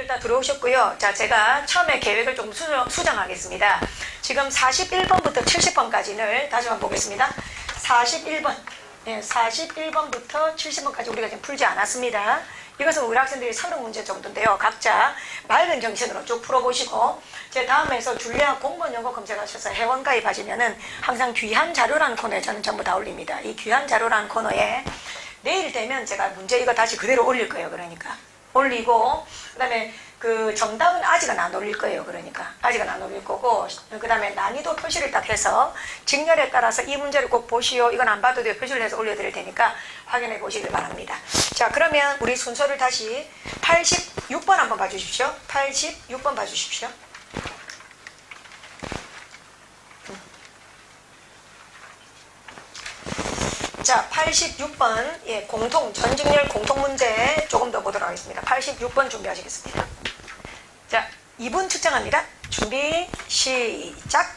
다 들어오셨고요. 자, 제가 처음에 계획을 좀 수정하겠습니다. 지금 41번부터 70번까지를 다시 한번 보겠습니다. 41번. 네, 41번부터 70번까지 우리가 지금 풀지 않았습니다. 이것은 우리 학생들이 30문제 정도인데요. 각자 맑은 정신으로 쭉 풀어보시고, 제 다음에서 줄리아 공무원 연구 검색하셔서 회원 가입하시면은 항상 귀한 자료라는 코너에 저는 전부 다 올립니다. 이 귀한 자료라는 코너에 내일 되면 제가 문제 이거 다시 그대로 올릴 거예요. 그러니까 올리고, 그 다음에 그 정답은 아직은 안 올릴 거예요. 그러니까 아직은 안 올릴 거고, 그 다음에 난이도 표시를 딱 해서 직렬에 따라서 이 문제를 꼭 보시오, 이건 안 봐도 돼요, 표시를 해서 올려드릴 테니까 확인해 보시길 바랍니다. 자, 그러면 우리 순서를 다시 86번 한번 봐주십시오. 86번 봐주십시오. 자, 86번, 예, 전직렬 공통문제 조금 더 보도록 하겠습니다. 86번 준비하시겠습니다. 자, 2분 측정합니다. 준비, 시작!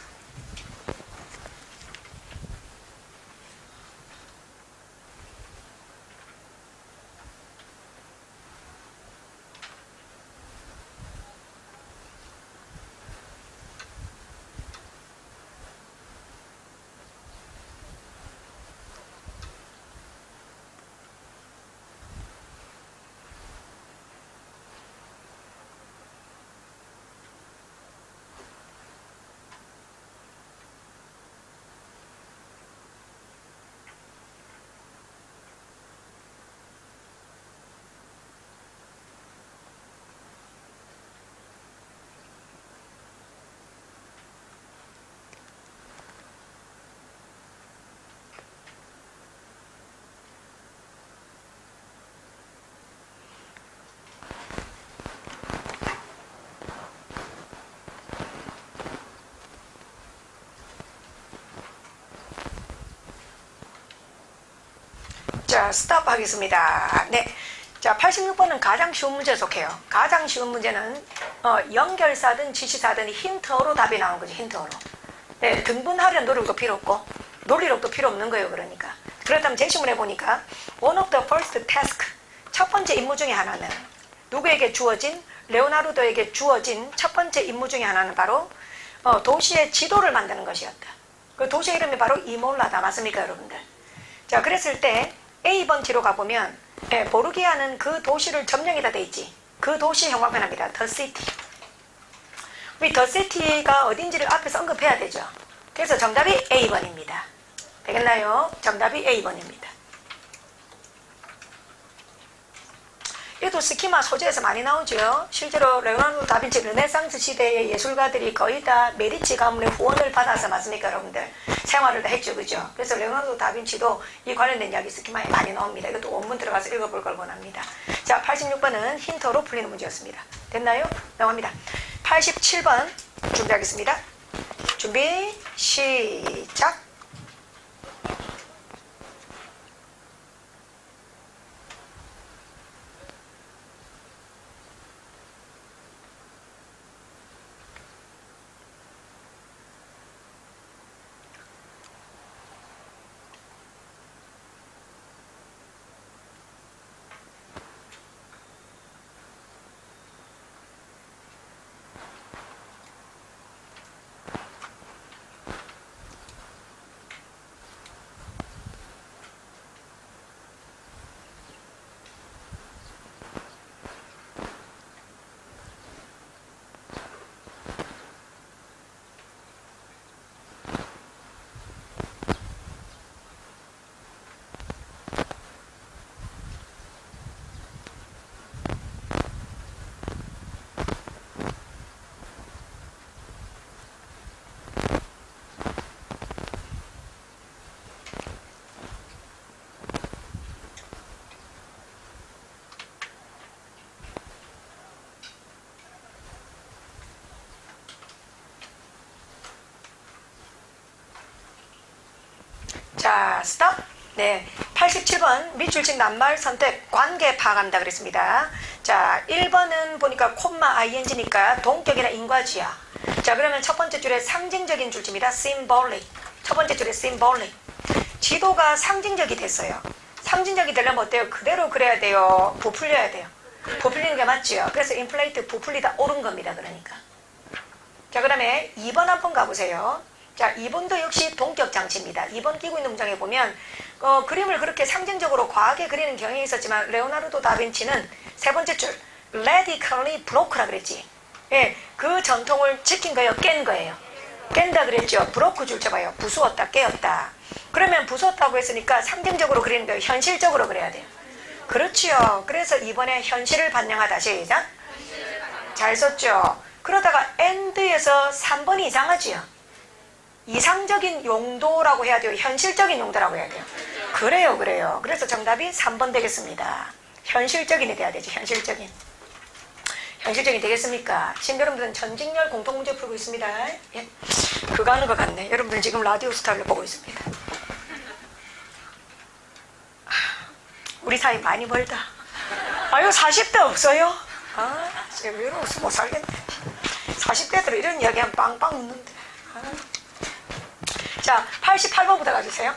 자, 스탑 하겠습니다. 네. 자, 86번은 가장 쉬운 문제 속해요. 가장 쉬운 문제는 연결사든 지시사든 힌트어로 답이 나온 거죠. 힌트어로. 네, 등분하려는 노력도 필요 없고 논리력도 필요 없는 거예요. 그러니까. 그렇다면 제시문 해보니까 one of the first task, 첫 번째 임무 중에 하나는 누구에게 주어진, 레오나르도에게 주어진 첫 번째 임무 중에 하나는 바로 도시의 지도를 만드는 것이었다. 그 도시의 이름이 바로 이몰라다. 맞습니까, 여러분들? 자, 그랬을 때 A번지로 가보면, 예, 보르기아는 그 도시를 점령이다 돼 있지. 그 도시 형광펜합니다. The city. 우리 The city가 어딘지를 앞에서 언급해야 되죠. 그래서 정답이 A번입니다. 되겠나요? 정답이 A번입니다. 이것도 스키마 소재에서 많이 나오죠. 실제로 레오나르도 다빈치 르네상스 시대의 예술가들이 거의 다 메디치 가문의 후원을 받아서, 맞습니까, 여러분들? 생활을 다 했죠, 그죠? 그래서 레오나르도 다빈치도 이 관련된 이야기 스키마에 많이 나옵니다. 이것도 원문 들어가서 읽어볼 걸 원합니다. 자, 86번은 힌트로 풀리는 문제였습니다. 됐나요? 넘어갑니다. 87번 준비하겠습니다. 준비, 시작! 자, 스톱. 네, 87번 밑줄칙 낱말 선택 관계 파악한다 그랬습니다. 자, 1번은 보니까 콤마 ing니까 동격이나 인과지야. 자, 그러면 첫 번째 줄에 상징적인 줄입니다. symbolic. 첫 번째 줄에 symbolic. 지도가 상징적이 됐어요. 상징적이 되려면 어때요? 그대로 그려야 돼요? 부풀려야 돼요? 부풀리는 게 맞죠. 그래서 인플레이트 부풀리다 오른 겁니다. 그러니까. 자, 그다음에 2번 한번 가보세요. 자, 2번도 역시 동격 장치입니다. 2번 끼고 있는 문장에 보면 그림을 그렇게 상징적으로 과하게 그리는 경향이 있었지만 레오나르도 다빈치는 세 번째 줄 radically broke라 그랬지. 예, 그 전통을 지킨 거예요? 깬 거예요? 깬다 그랬죠. 브로크 줄 쳐봐요. 부수었다, 깨었다. 그러면 부수었다고 했으니까 상징적으로 그리는 거예요? 현실적으로 그려야 돼요? 그렇지요. 그래서 이번에 현실을 반영하다. 시작. 잘 썼죠. 그러다가 and에서 3번이 이상하지요. 이상적인 용도라고 해야 돼요? 현실적인 용도라고 해야 돼요? 그래요. 그래서 정답이 3번 되겠습니다. 현실적인이 돼야 되죠. 현실적인 되겠습니까? 지금 여러분들은 전직렬 공통문제 풀고 있습니다. 예. 그거 하는 것 같네. 여러분들 지금 라디오 스타를 보고 있습니다. 우리 사이 많이 멀다. 아유, 40대 없어요? 아, 제가 외로워서 못 살겠네. 40대들 이런 이야기하면 빵빵 웃는데. 자, 88번부터 가주세요.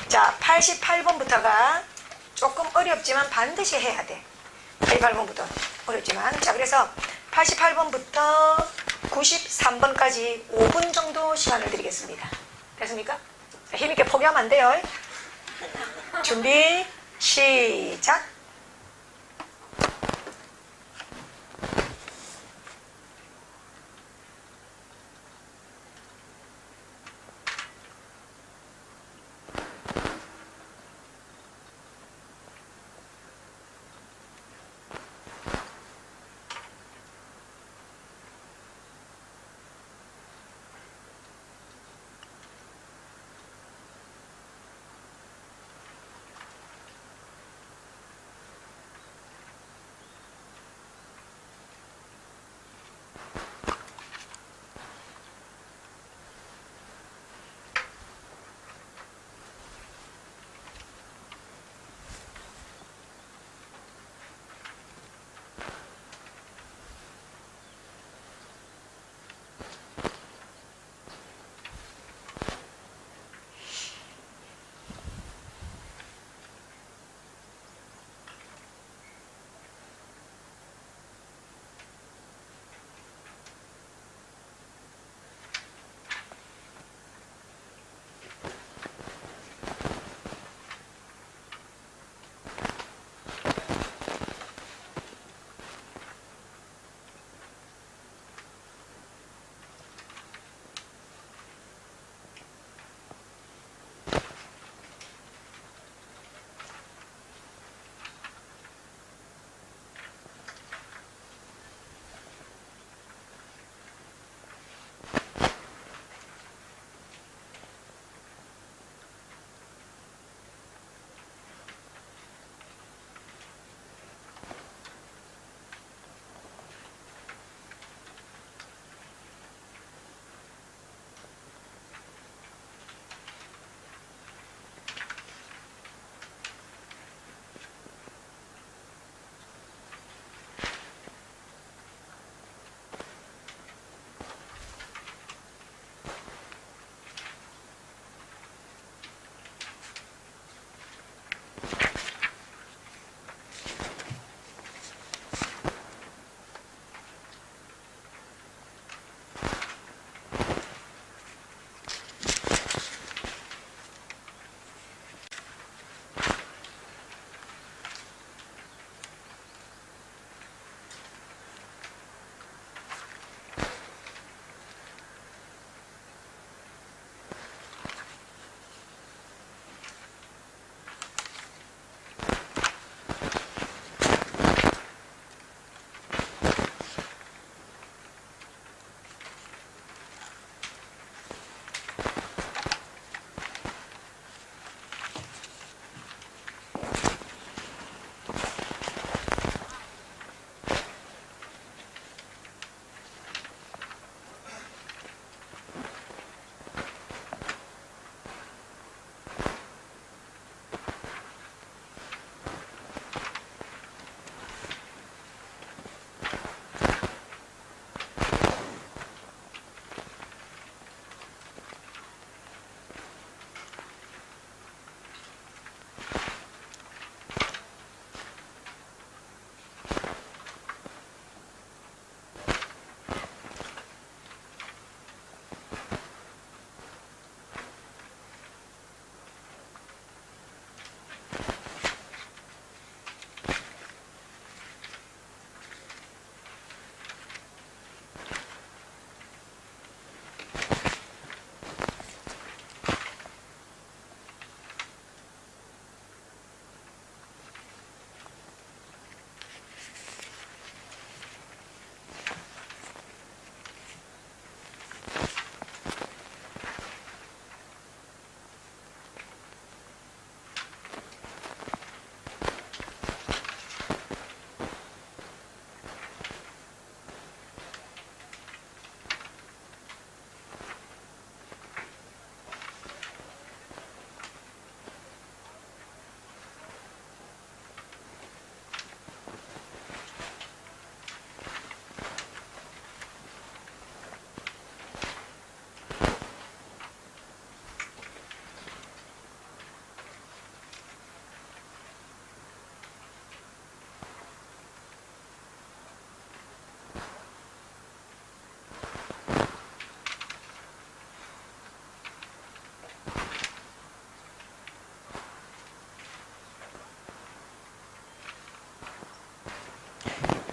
자, 88번부터가 조금 어렵지만 반드시 해야 돼. 88번부터 어렵지만. 자, 그래서 88번부터 93번까지 5분 정도 시간을 드리겠습니다. 됐습니까? 힘있게 포기하면 안 돼요. 준비, 시작.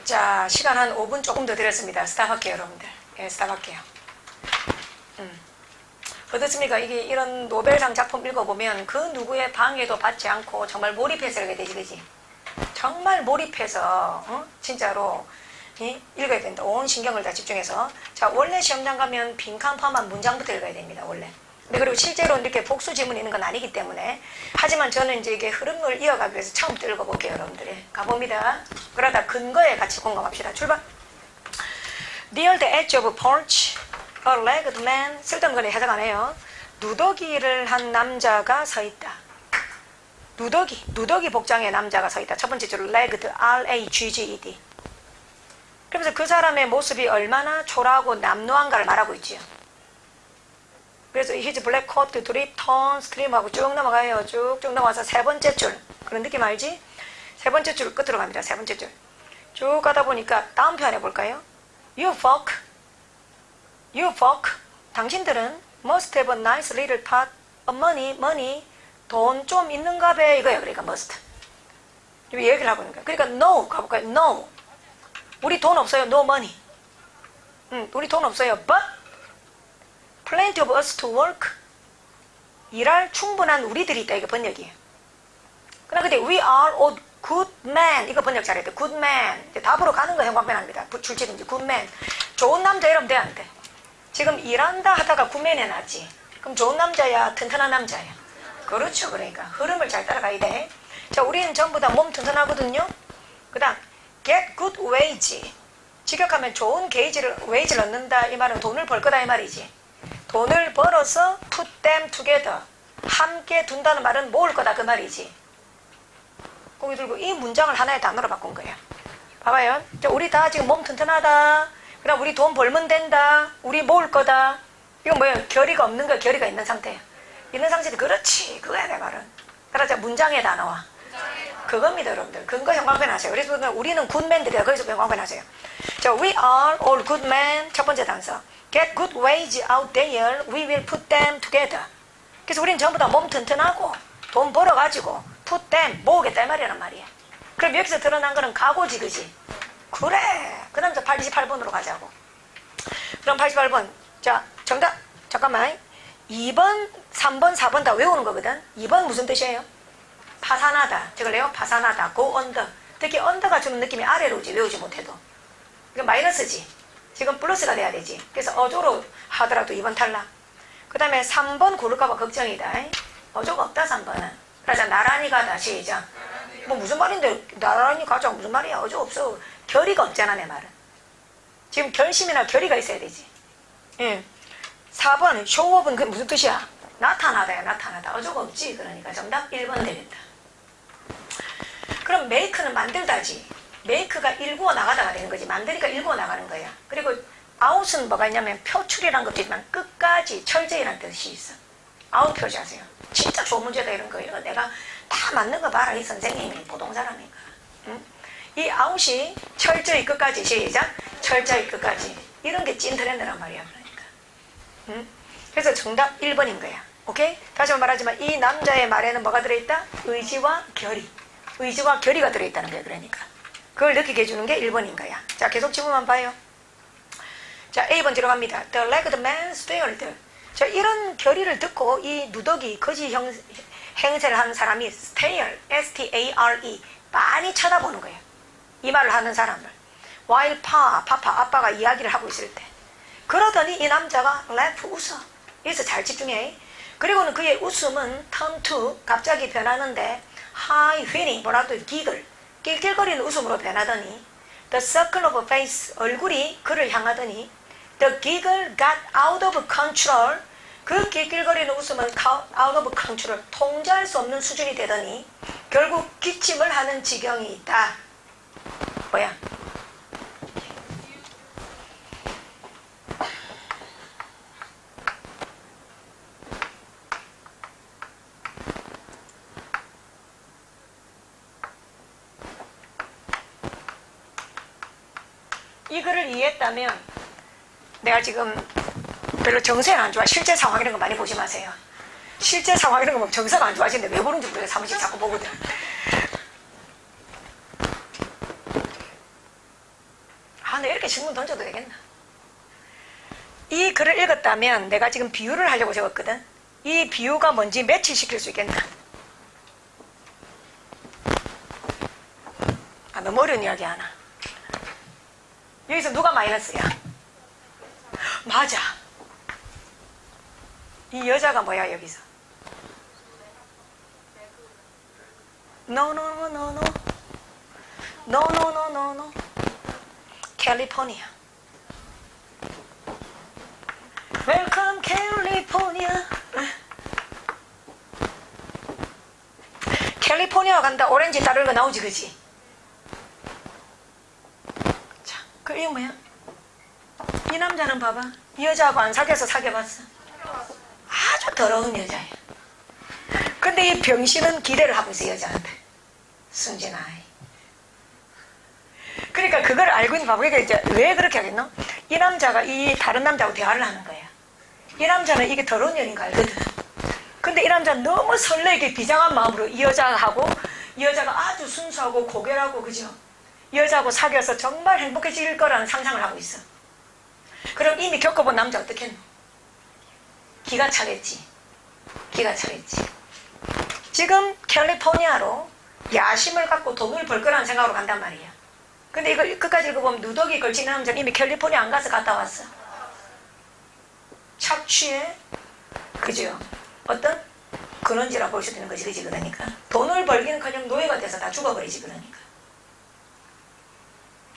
자, 시간 한 5분 조금 더 드렸습니다. 스탑할게요, 여러분들. 예, 스탑할게요. 어떻습니까? 이게 이런 노벨상 작품 읽어보면 그 누구의 방해도 받지 않고 정말 몰입해서 읽어야 되지, 그지? 정말 몰입해서, 진짜로, 읽어야 된다. 온 신경을 다 집중해서. 자, 원래 시험장 가면 빈칸파만 문장부터 읽어야 됩니다, 원래. 근데 그리고 실제로 이렇게 복수 지문이 있는 건 아니기 때문에. 하지만 저는 이제 이게 흐름을 이어가기 위해서 처음부터 읽어볼게요, 여러분들이. 가봅니다. 그러다 근거에 같이 공감합시다. 출발! Near the edge of a porch, a legged man, 쓸데없는 건 해석 안 해요. 누더기를 한 남자가 서 있다. 누더기 복장의 남자가 서 있다. 첫 번째 줄 legged, R-A-G-G-E-D. 그러면서 그 사람의 모습이 얼마나 초라하고 남루한가를 말하고 있지요. 그래서 his black coat drip, torn, scream하고 쭉 넘어가요. 쭉쭉 넘어가서 세 번째 줄. 그런 느낌 알지? 세 번째 줄 끝으로 갑니다. 세 번째 줄. 쭉 가다 보니까 다음 편 해볼까요? You folk. 당신들은 must have a nice little pot of money. 돈 좀 있는가 봐. 이거예요. 그러니까 must. 여기 얘기를 하고 있는 거예요. 그러니까 no 가볼까요? No. 우리 돈 없어요. No money. 우리 돈 없어요. But plenty of us to work. 일할 충분한 우리들이 있다. 이게 번역이에요. 그러나 근데 we are all good men. 이거 번역 잘해야 돼. good man. 이제 답으로 가는 거 형광펜합니다. 줄치든지 good man. 좋은 남자 이러면 돼, 안 돼? 지금 일한다 하다가 good man 해놨지. 그럼 좋은 남자야, 튼튼한 남자야. 그렇죠. 그러니까 흐름을 잘 따라가야 돼. 자, 우리는 전부 다 몸 튼튼하거든요. 그 다음 get good wage. 직역하면 좋은 웨이지를 얻는다. 이 말은 돈을 벌 거다 이 말이지. 돈을 벌어서 put them together. 함께 둔다는 말은 모을 거다 그 말이지. 고개 들고 이 문장을 하나의 단어로 바꾼 거예요. 봐봐요. 우리 다 지금 몸 튼튼하다. 그다음 우리 돈 벌면 된다. 우리 모을 거다. 이건 뭐예요? 결의가 없는 거야. 결의가 있는 상태야. 있는 상태도 그렇지. 그거야 내 말은. 그러자 문장의 단어와. 그겁니다 여러분들. 근거 형광펜 하세요. 그래서 우리는 굿맨들이야. 거기서 형광펜 하세요. 자, we are all good men. 첫 번째 단서. Get good wage out there. We will put them together. 그래서 우리는 전부 다 몸 튼튼하고 돈 벌어가지고 put them 모으겠다 이 말이란 말이야. 그럼 여기서 드러난 거는 각오지 그지? 그래. 그 다음 88번으로 가자고. 그럼 88번. 자, 정답. 잠깐만. 2번, 3번, 4번 다 외우는 거거든. 2번 무슨 뜻이에요? 파산하다. 적을래요? 파산하다. go under. 특히 under가 주는 느낌이 아래로 오지. 외우지 못해도. 이거 마이너스지. 지금 플러스가 돼야 되지. 그래서 어조로 하더라도 2번 탈락. 그 다음에 3번 고를까봐 걱정이다. 어조가 없다 3번은. 그러자 나란히 가다. 시작. 뭐 무슨 말인데 나란히 가자 무슨 말이야. 어조 없어. 결의가 없잖아 내 말은. 지금 결심이나 결의가 있어야 되지. 예. 4번 show업은 그 무슨 뜻이야? 나타나다야 나타나다. 어조가 없지. 그러니까 정답 1번 되겠다. 그럼 make는 만들다지. make가 일구어 나가다가 되는 거지. 만드니까 일구어 나가는 거야. 그리고 out은 뭐가 있냐면 표출이란 것도 있지만 끝까지 철저히라는 뜻이 있어. out 표시하세요. 진짜 좋은 문제다 이런 거. 이거 내가 다 맞는 거 봐라. 이 선생님이 보통사람이니까. 응? 이 out이 철저히 끝까지. 시작. 철저히 끝까지. 이런 게 찐 트렌드란 말이야. 그러니까. 응? 그래서 정답 1번인 거야. 오케이? 다시 한번 말하지만 이 남자의 말에는 뭐가 들어있다? 의지와 결의. 의지와 결의가 들어있다는 거야. 그러니까. 그걸 느끼게 해주는 게 1번인 거야. 자, 계속 지문만 봐요. 자, A번 들어갑니다. The legged man stared. 자, 이런 결의를 듣고 이 누더기, 거지 행세를 하는 사람이 stare, S-T-A-R-E, 많이 쳐다보는 거예요. 이 말을 하는 사람을. While 아빠가 이야기를 하고 있을 때. 그러더니 이 남자가 laugh, 웃어. 여기서 잘 집중해. 그리고는 그의 웃음은 turn to, 갑자기 변하는데 high whinny, 뭐라도 giggle, 낄낄거리는 웃음으로 변하더니 the circle of face, 얼굴이 그를 향하더니 the giggle got out of control, 그 낄낄거리는 웃음은 out of control, 통제할 수 없는 수준이 되더니 결국 기침을 하는 지경이 있다. 뭐야? 이 글을 이해했다면 내가 지금 별로 정세는 안 좋아. 실제 상황 이런 거 많이 보지 마세요. 실제 상황 이런 거 보면 정세가 안 좋아지는데 왜 보는지 모르겠어. 사무실 자꾸 보거든. 이렇게 질문 던져도 되겠나? 이 글을 읽었다면 내가 지금 비유를 하려고 적었거든. 이 비유가 뭔지 매치시킬 수 있겠나? 아, 너무 어려운 이야기 하나. 여기서 누가 마이너스야? 맞아. 이 여자가 뭐야 여기서? No, no, no, no, no. No, no, no, no, no. 캘리포니아. Welcome, 캘리포니아. 캘리포니아 간다. 오렌지 다른 거 나오지, 그지? 자, 그 이거 뭐야? 이 남자는 봐봐. 이 여자하고 안 사귀어서 사귀어봤어. 아주 더러운 여자야. 근데 이 병신은 기대를 하고 있어, 여자한테. 순진아. 그러니까 그걸 알고 있는 바보가 이제 왜 그렇게 하겠노? 이 남자가 이 다른 남자하고 대화를 하는 거야. 이 남자는 이게 더러운 년인 거 알거든. 근데 이 남자는 너무 설레게 비장한 마음으로 이 여자하고, 이 여자가 아주 순수하고 고결하고, 그죠? 이 여자하고 사귀어서 정말 행복해질 거라는 상상을 하고 있어. 그럼 이미 겪어본 남자 어떻겠노? 기가 차겠지. 기가 차겠지. 지금 캘리포니아로 야심을 갖고 돈을 벌 거라는 생각으로 간단 말이야. 근데 이걸 끝까지 읽어보면 누더기 걸친 남자는 이미 캘리포니아 안 가서 갔다 왔어. 착취에, 그죠? 어떤 근원지라 볼 수도 있는 거지, 그지? 그러니까 돈을 벌기는 그냥 노예가 돼서 다 죽어버리지, 그러니까.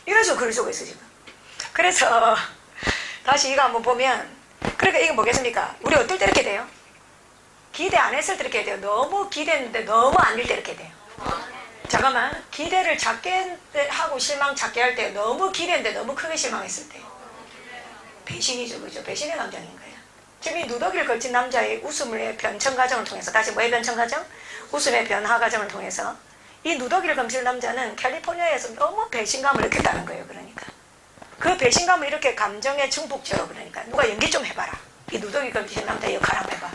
이래서 글을 쓰고 있어 지금. 그래서 다시 이거 한번 보면, 그러니까 이게 뭐겠습니까? 우리 어떨 때 이렇게 돼요? 기대 안 했을 때 이렇게 돼요. 너무 기대했는데 너무 아닐 때 이렇게 돼요. 잠깐만, 기대를 작게 하고 실망 작게 할 때, 너무 기대했는데 너무 크게 실망했을 때, 배신이죠, 그죠? 배신의 감정인 거예요. 지금 이 누더기를 걸친 남자의 웃음의 변천 과정을 통해서, 다시 뭐의 변천 과정? 웃음의 변화 과정을 통해서 이 누더기를 걸친 남자는 캘리포니아에서 너무 배신감을 느꼈다는 거예요. 그러니까 그 배신감을 이렇게 감정의 증폭제로, 그러니까 누가 연기 좀 해봐라. 이 누더기 걸친 남자 역할 한번 해봐.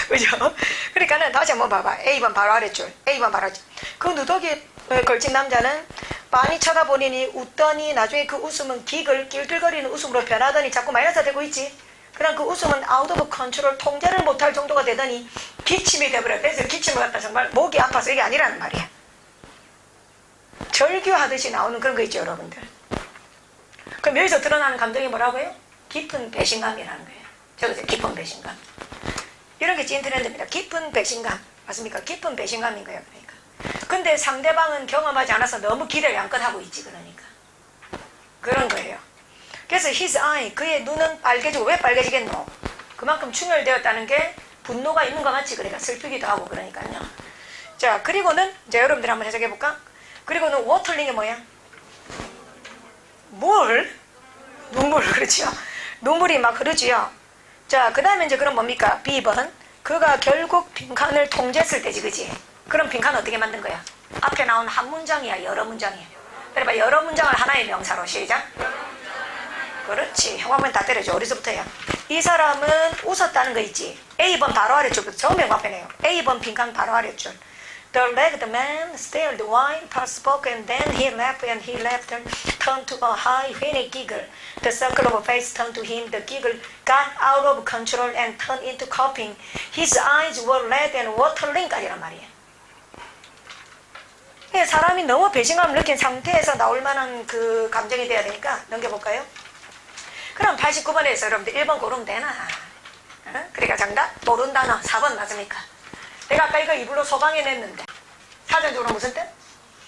그죠? 그러니까는 다시 한번 봐봐. A번 바로 아래줄. A번 바로 아래줄. 그 누더기에 걸친 남자는 많이 쳐다보니 웃더니 나중에 그 웃음은 낄낄거리는 웃음으로 변하더니 자꾸 마이너스가 되고 있지. 그럼 그 웃음은 아웃 오브 컨트롤, 통제를 못할 정도가 되더니 기침이 돼버려. 그래서 기침을 갖다 정말 목이 아파서 이게 아니라는 말이야. 절규하듯이 나오는 그런 거 있죠, 여러분들. 그럼 여기서 드러나는 감정이 뭐라고요? 깊은 배신감이라는 거예요. 저기서 깊은 배신감. 이런 게 찐 트렌드입니다. 깊은 배신감. 맞습니까? 깊은 배신감인 거예요. 그러니까. 근데 상대방은 경험하지 않아서 너무 기대를 양껏 하고 있지. 그러니까. 그런 거예요. 그래서 his eye, 그의 눈은 빨개지고, 왜 빨개지겠노? 그만큼 충혈되었다는 게 분노가 있는 거 맞지? 그러니까 슬프기도 하고 그러니까요. 자, 그리고는 이제 여러분들 한번 해석해 볼까? 그리고는 워털링이 뭐야? 뭘? 눈물, 그렇죠? 눈물이 막 흐르지요. 자, 그 다음에 이제 그럼 뭡니까? B번. 그가 결국 빈칸을 통제했을 때지, 그지? 그럼 빈칸 어떻게 만든 거야? 앞에 나온 한 문장이야, 여러 문장이야. 그래봐, 여러 문장을 하나의 명사로. 시작. 그렇지. 형광펜 다 때려줘. 어디서부터야? 이 사람은 웃었다는 거 있지? A번 바로 아래줄부터 정명 앞에네요. A번 빈칸 바로 아래줄. The ragged man stared wide past spoke and then he laughed and he laughed turned to a high whinny giggle. The circle of face turned to him. The giggle got out of control and turned into coughing. His eyes were red and waterling까지란 말이에요. 사람이 너무 배신감을 느낀 상태에서 나올 만한 그 감정이 돼야 되니까 넘겨볼까요? 그럼 89번에서 여러분들 1번 고르면 되나? 그러니까 정답 모르는 단어 4번 맞습니까? 내가 아까 이거 이불로 소방해냈는데 사전적으로 무슨 뜻?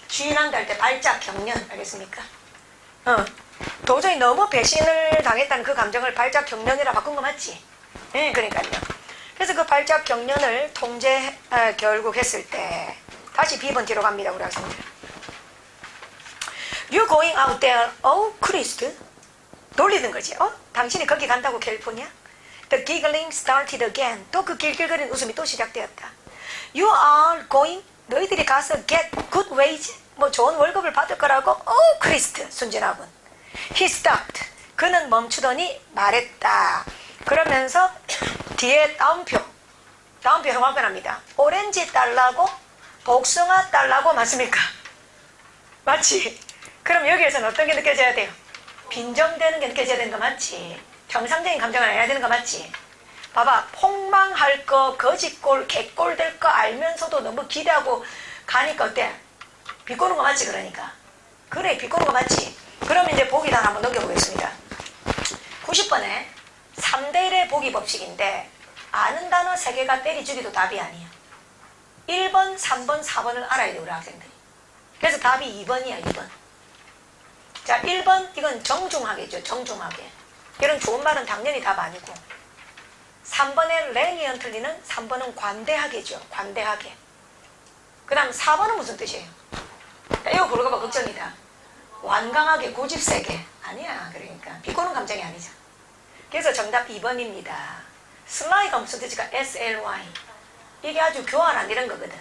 주인한다 할 때 발작 경련. 알겠습니까? 도저히 너무 배신을 당했다는 그 감정을 발작 경련이라 바꾼 거 맞지? 네, 그러니까요. 그래서 그 발작 경련을 통제 결국 했을 때 다시 B번 뒤로 갑니다. 우리 학생들. You going out there? Oh, Christ. 돌리는 거지. 당신이 거기 간다고 캘리포니아? The giggling started again. 또 그 길길거리는 웃음이 또 시작되었다. You are going? 너희들이 가서 get good wage? 뭐 좋은 월급을 받을 거라고? Oh, Christ. 순진하군. He stopped. 그는 멈추더니 말했다. 그러면서 뒤에 다운표 형광펜합니다. 오렌지 달라고? 복숭아 달라고 맞습니까? 맞지? 그럼 여기에서는 어떤 게 느껴져야 돼요? 빈정되는 게 느껴져야 되는 거 맞지? 정상적인 감정을 해야 되는 거 맞지? 봐봐, 폭망할 거, 거짓골, 개골 될 거 알면서도 너무 기대하고 가니까 어때? 비꼬는 거 맞지? 그러니까 그래, 비꼬는 거 맞지? 그러면 이제 보기단 한번 넘겨보겠습니다. 90번에 3대1의 보기 법칙인데 아는 단어 3개가 때리주기도 답이 아니야. 1번, 3번, 4번을 알아야 돼, 우리 학생들이. 그래서 답이 2번이야, 2번. 자, 1번, 이건 정중하게죠, 정중하게. 이런 좋은 말은 당연히 답 아니고. 3번에 레니언틀리는 3번은 관대하게죠, 관대하게. 그 다음 4번은 무슨 뜻이에요? 이거 모르고봐 걱정이다. 완강하게, 고집세게. 아니야, 그러니까. 비꼬는 감정이 아니죠. 그래서 정답 2번입니다. 슬라이가 무슨 뜻일까? SLY. 이게 아주 교활한 이런 거거든.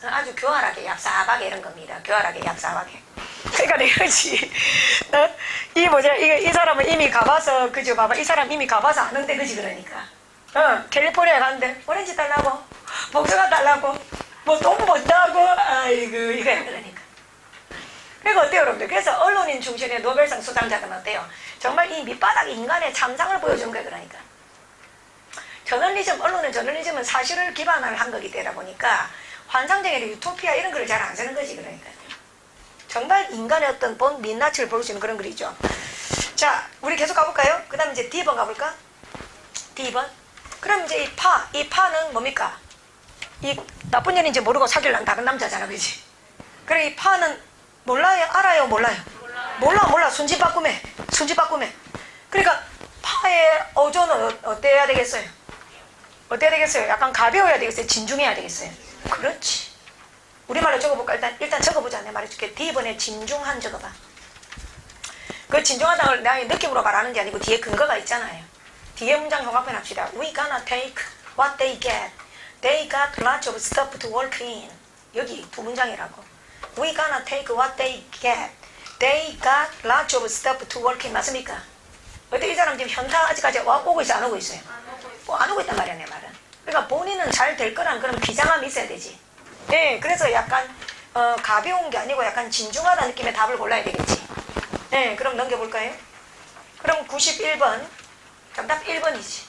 아주 교활하게, 얍삽하게 이런 겁니다. 교활하게, 얍삽하게. 그러니까 내가지. 이 뭐냐, 이 사람은 이미 가봐서, 그죠? 봐봐. 이 사람 이미 가봐서 아는데, 그지? 그러니까. 캘리포니아에 갔는데, 오렌지 달라고, 복숭아 달라고, 뭐 돈 번다고, 아이고, 이거야, 그러니까. 그러니까 어때요, 여러분들? 그래서 언론인 중심의 노벨상 수상자들은 어때요? 정말 이 밑바닥 인간의 참상을 보여준 거예요, 그러니까. 저널리즘, 언론은 저널리즘은 사실을 기반을 한 거기 때문에 보니까 환상적인 유토피아 이런 글을 잘 안 쓰는 거지, 그러니까. 정말 인간의 어떤 본 민낯을 볼 수 있는 그런 글이죠. 자, 우리 계속 가볼까요? 그 다음 이제 D번 가볼까? D번. 그럼 이제 이 파는 뭡니까? 이 나쁜 년인지 모르고 사귈란 다른 남자잖아, 그지? 그래, 이 파는 몰라요? 알아요? 몰라요? 몰라. 순진바꿈해. 그러니까 파의 어조는 어때야 되겠어요? 어때야 되겠어요? 약간 가벼워야 되겠어요? 진중해야 되겠어요? 그렇지. 우리말로 적어볼까? 일단 적어보자. 내가 말해줄게. D번에 진중한 적어봐. 그 진중하다는 걸 내가 느낌으로 말하는 게 아니고 뒤에 근거가 있잖아요. 뒤에 문장 종합해 납시다. We gonna take what they get. They got lots of stuff to work in. 여기 두 문장이라고. We gonna take what they get. They got lots of stuff to work in. 맞습니까? 어때 이 사람 지금 현타 아직까지 오고 있어? 안 오고 있어요? 안 오고 있단 말이야, 내 말은. 그러니까 본인은 잘 될 거란 그런 비장함이 있어야 되지. 네, 그래서 약간 가벼운 게 아니고 약간 진중하다는 느낌의 답을 골라야 되겠지. 네, 그럼 넘겨볼까요? 그럼 91번 정답 1번이지.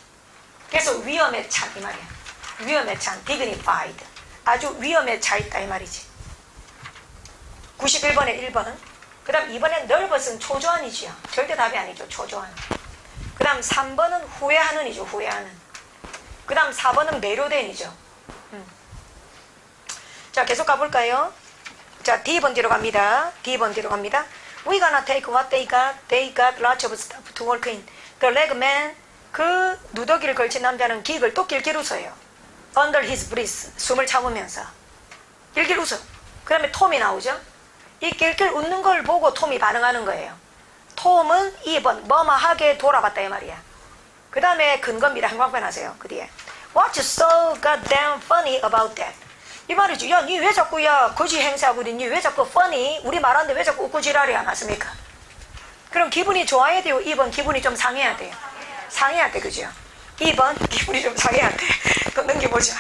그래서 위험에 찬 이 말이야. 위험에 찬, dignified. 아주 위험에 차 있다 이 말이지. 91번에 1번. 그 다음 2번에 nervous는 초조한이지요. 절대 답이 아니죠. 초조한. 그 다음 3번은 후회하는 이죠. 후회하는. 그 다음 4번은 매료된이죠. 자, 계속 가볼까요? 자, D번 뒤로 갑니다. We gonna take what they got. They got lots of stuff to work in. The leg man, 그 누더기를 걸친 남자는 기익을 또 길길 웃어요. Under his breath, 숨을 참으면서 길길 웃어. 그 다음에 톰이 나오죠. 이 길길 웃는 걸 보고 톰이 반응하는 거예요. 톰은 2번 머마하게 돌아봤다 이 말이야. 그 다음에 근거입니다. 한광변 하세요. 그 뒤에 What's so goddamn funny about that? 이 말이죠. 야, 니 왜 자꾸 거지 행세하고 니 왜 자꾸 funny? 우리 말하는데 왜 자꾸 웃고 지랄이야? 맞습니까? 그럼 기분이 좋아야 돼요? 2번 기분이 좀 상해야 돼요? 상해야 돼, 그죠? 2번 기분이 좀 상해야 돼. 또 넘겨보자.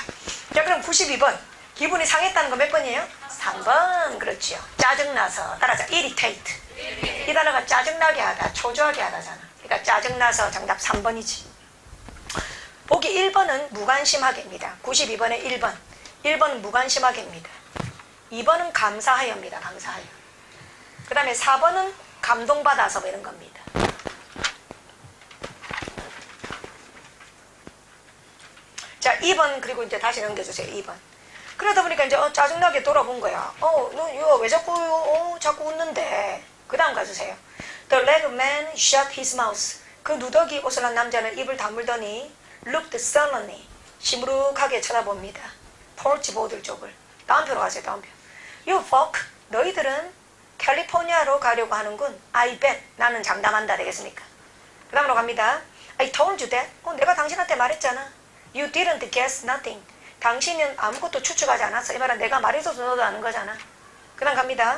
자, 그럼 92번 기분이 상했다는 거 몇 번이에요? 3번. 그렇지요. 짜증나서. 따라자. irritate. 이 단어가 짜증나게 하다, 초조하게 하다잖아. 그러니까 짜증나서 정답 3번이지. 보기 1번은 무관심하게입니다. 92번에 1번. 1번은 무관심하게입니다. 2번은 감사하여입니다. 감사하여. 그 다음에 4번은 감동받아서 뭐 이런 겁니다. 자, 2번 그리고 이제 다시 넘겨주세요. 2번. 그러다 보니까 이제 짜증나게 돌아본 거야. 너 이거 왜 자꾸 자꾸 웃는데. 그 다음 가주세요. The leg man shut his mouth. 그 누더기 옷을 한 남자는 입을 다물더니 looked sullenly. 시무룩하게 쳐다봅니다. 폴치 보들 쪽을. 다음 표로 가세요. 다음 표. You folk. 너희들은 캘리포니아로 가려고 하는군. I bet. 나는 장담한다. 되겠습니까? 그 다음으로 갑니다. I told you that. 내가 당신한테 말했잖아. You didn't guess nothing. 당신은 아무것도 추측하지 않았어. 이 말은 내가 말해줘서 너도 아는 거잖아. 그 다음 갑니다.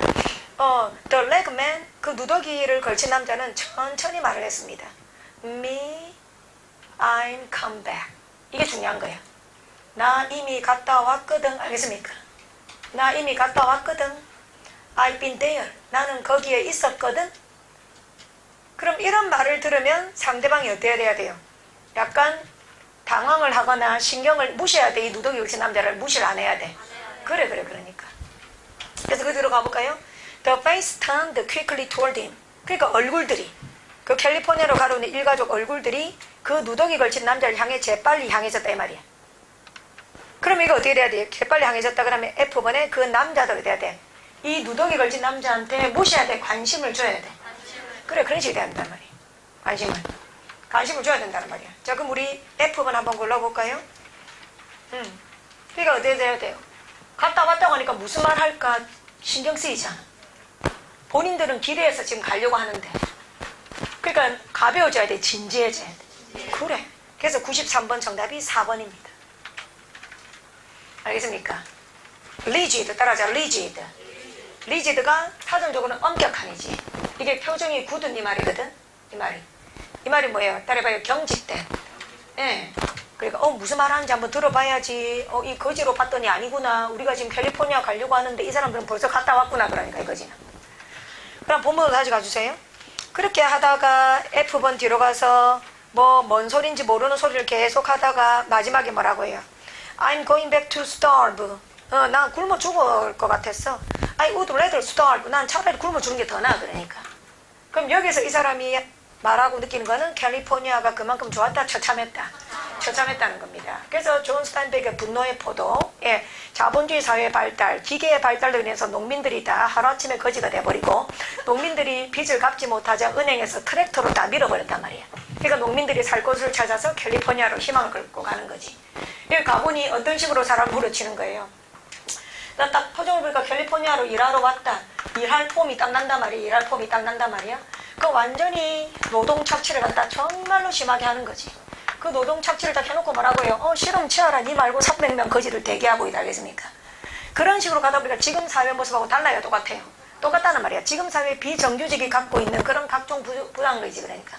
The leg man, 그 누더기를 걸친 남자는 천천히 말을 했습니다. Me, I'm come back. 이게 중요한 거야. 나 이미 갔다 왔거든. 알겠습니까? 나 이미 갔다 왔거든. I've been there. 나는 거기에 있었거든. 그럼 이런 말을 들으면 상대방이 어때야 돼야 돼요? 약간 당황을 하거나 신경을 무시해야 돼. 이 누더기 걸친 남자를 무시를 안 해야 돼. 그래 그러니까. 그래서 그 뒤로 가볼까요? The face turned quickly toward him. 그러니까 얼굴들이, 그 캘리포니아로 가려는 일가족 얼굴들이 그 누더기 걸친 남자를 향해 재빨리 향해졌다 이 말이야. 그럼 이거 어떻게 돼야 돼? 재빨리 향해졌다 그러면 F번에 그 남자들이 돼야 돼. 이 누더기 걸친 남자한테 무시해야 돼. 관심을 줘야 돼. 그래 그런 식이 돼야 된단 말이야. 관심을 줘야 된다는 말이야. 자 그럼 우리 F번 한번 골라볼까요? 그러니까 어떻게 돼야 돼요? 갔다 왔다고 하니까 무슨 말 할까 신경 쓰이잖아. 본인들은 기대해서 지금 가려고 하는데, 그러니까 가벼워져야 돼. 진지해져야 돼. 그래. 그래서 93번 정답이 4번입니다. 알겠습니까? rigid 따라하자. rigid가 사전적으로는 엄격한이지. 이게 표정이 굳은 이 말이거든. 이 말이 뭐예요? 따라해봐요. 경직된. 예. 그러니까 무슨 말 하는지 한번 들어봐야지. 이 거지로 봤더니 아니구나. 우리가 지금 캘리포니아 가려고 하는데 이 사람들은 벌써 갔다 왔구나. 그러니까 이 거지는. 그럼 본문으로 다시 가주세요. 그렇게 하다가 F번 뒤로 가서 뭔 소리인지 모르는 소리를 계속 하다가 마지막에 뭐라고 해요? I'm going back to starve. 난 굶어 죽을 것 같았어. I would rather starve. 난 차라리 굶어 죽는 게 더 나아. 그러니까. 그럼 여기서 이 사람이 말하고 느끼는 거는 캘리포니아가 그만큼 좋았다, 처참했다는 겁니다. 그래서 존 스타인백의 분노의 포도, 자본주의 사회의 발달, 기계의 발달로 인해서 농민들이 다 하루아침에 거지가 돼버리고, 농민들이 빚을 갚지 못하자 은행에서 트랙터로 다 밀어버렸단 말이야. 그러니까 농민들이 살 곳을 찾아서 캘리포니아로 희망을 걸고 가는 거지. 이 가군이 어떤 식으로 사람을 후려치는 거예요? 나 딱 표정을 보니까 캘리포니아로 일하러 왔다. 일할 폼이 딱 난단 말이야. 그 완전히 노동 착취를 갖다 정말로 심하게 하는 거지. 그 노동 착취를 다 해놓고 뭐라고 해요? 실험 치아라. 니 말고 300명 거지를 대기하고 있다. 알겠습니까? 그런 식으로 가다 보니까 지금 사회 모습하고 달라요. 똑같다는 말이야. 지금 사회 비정규직이 갖고 있는 그런 각종 부당의지. 그러니까.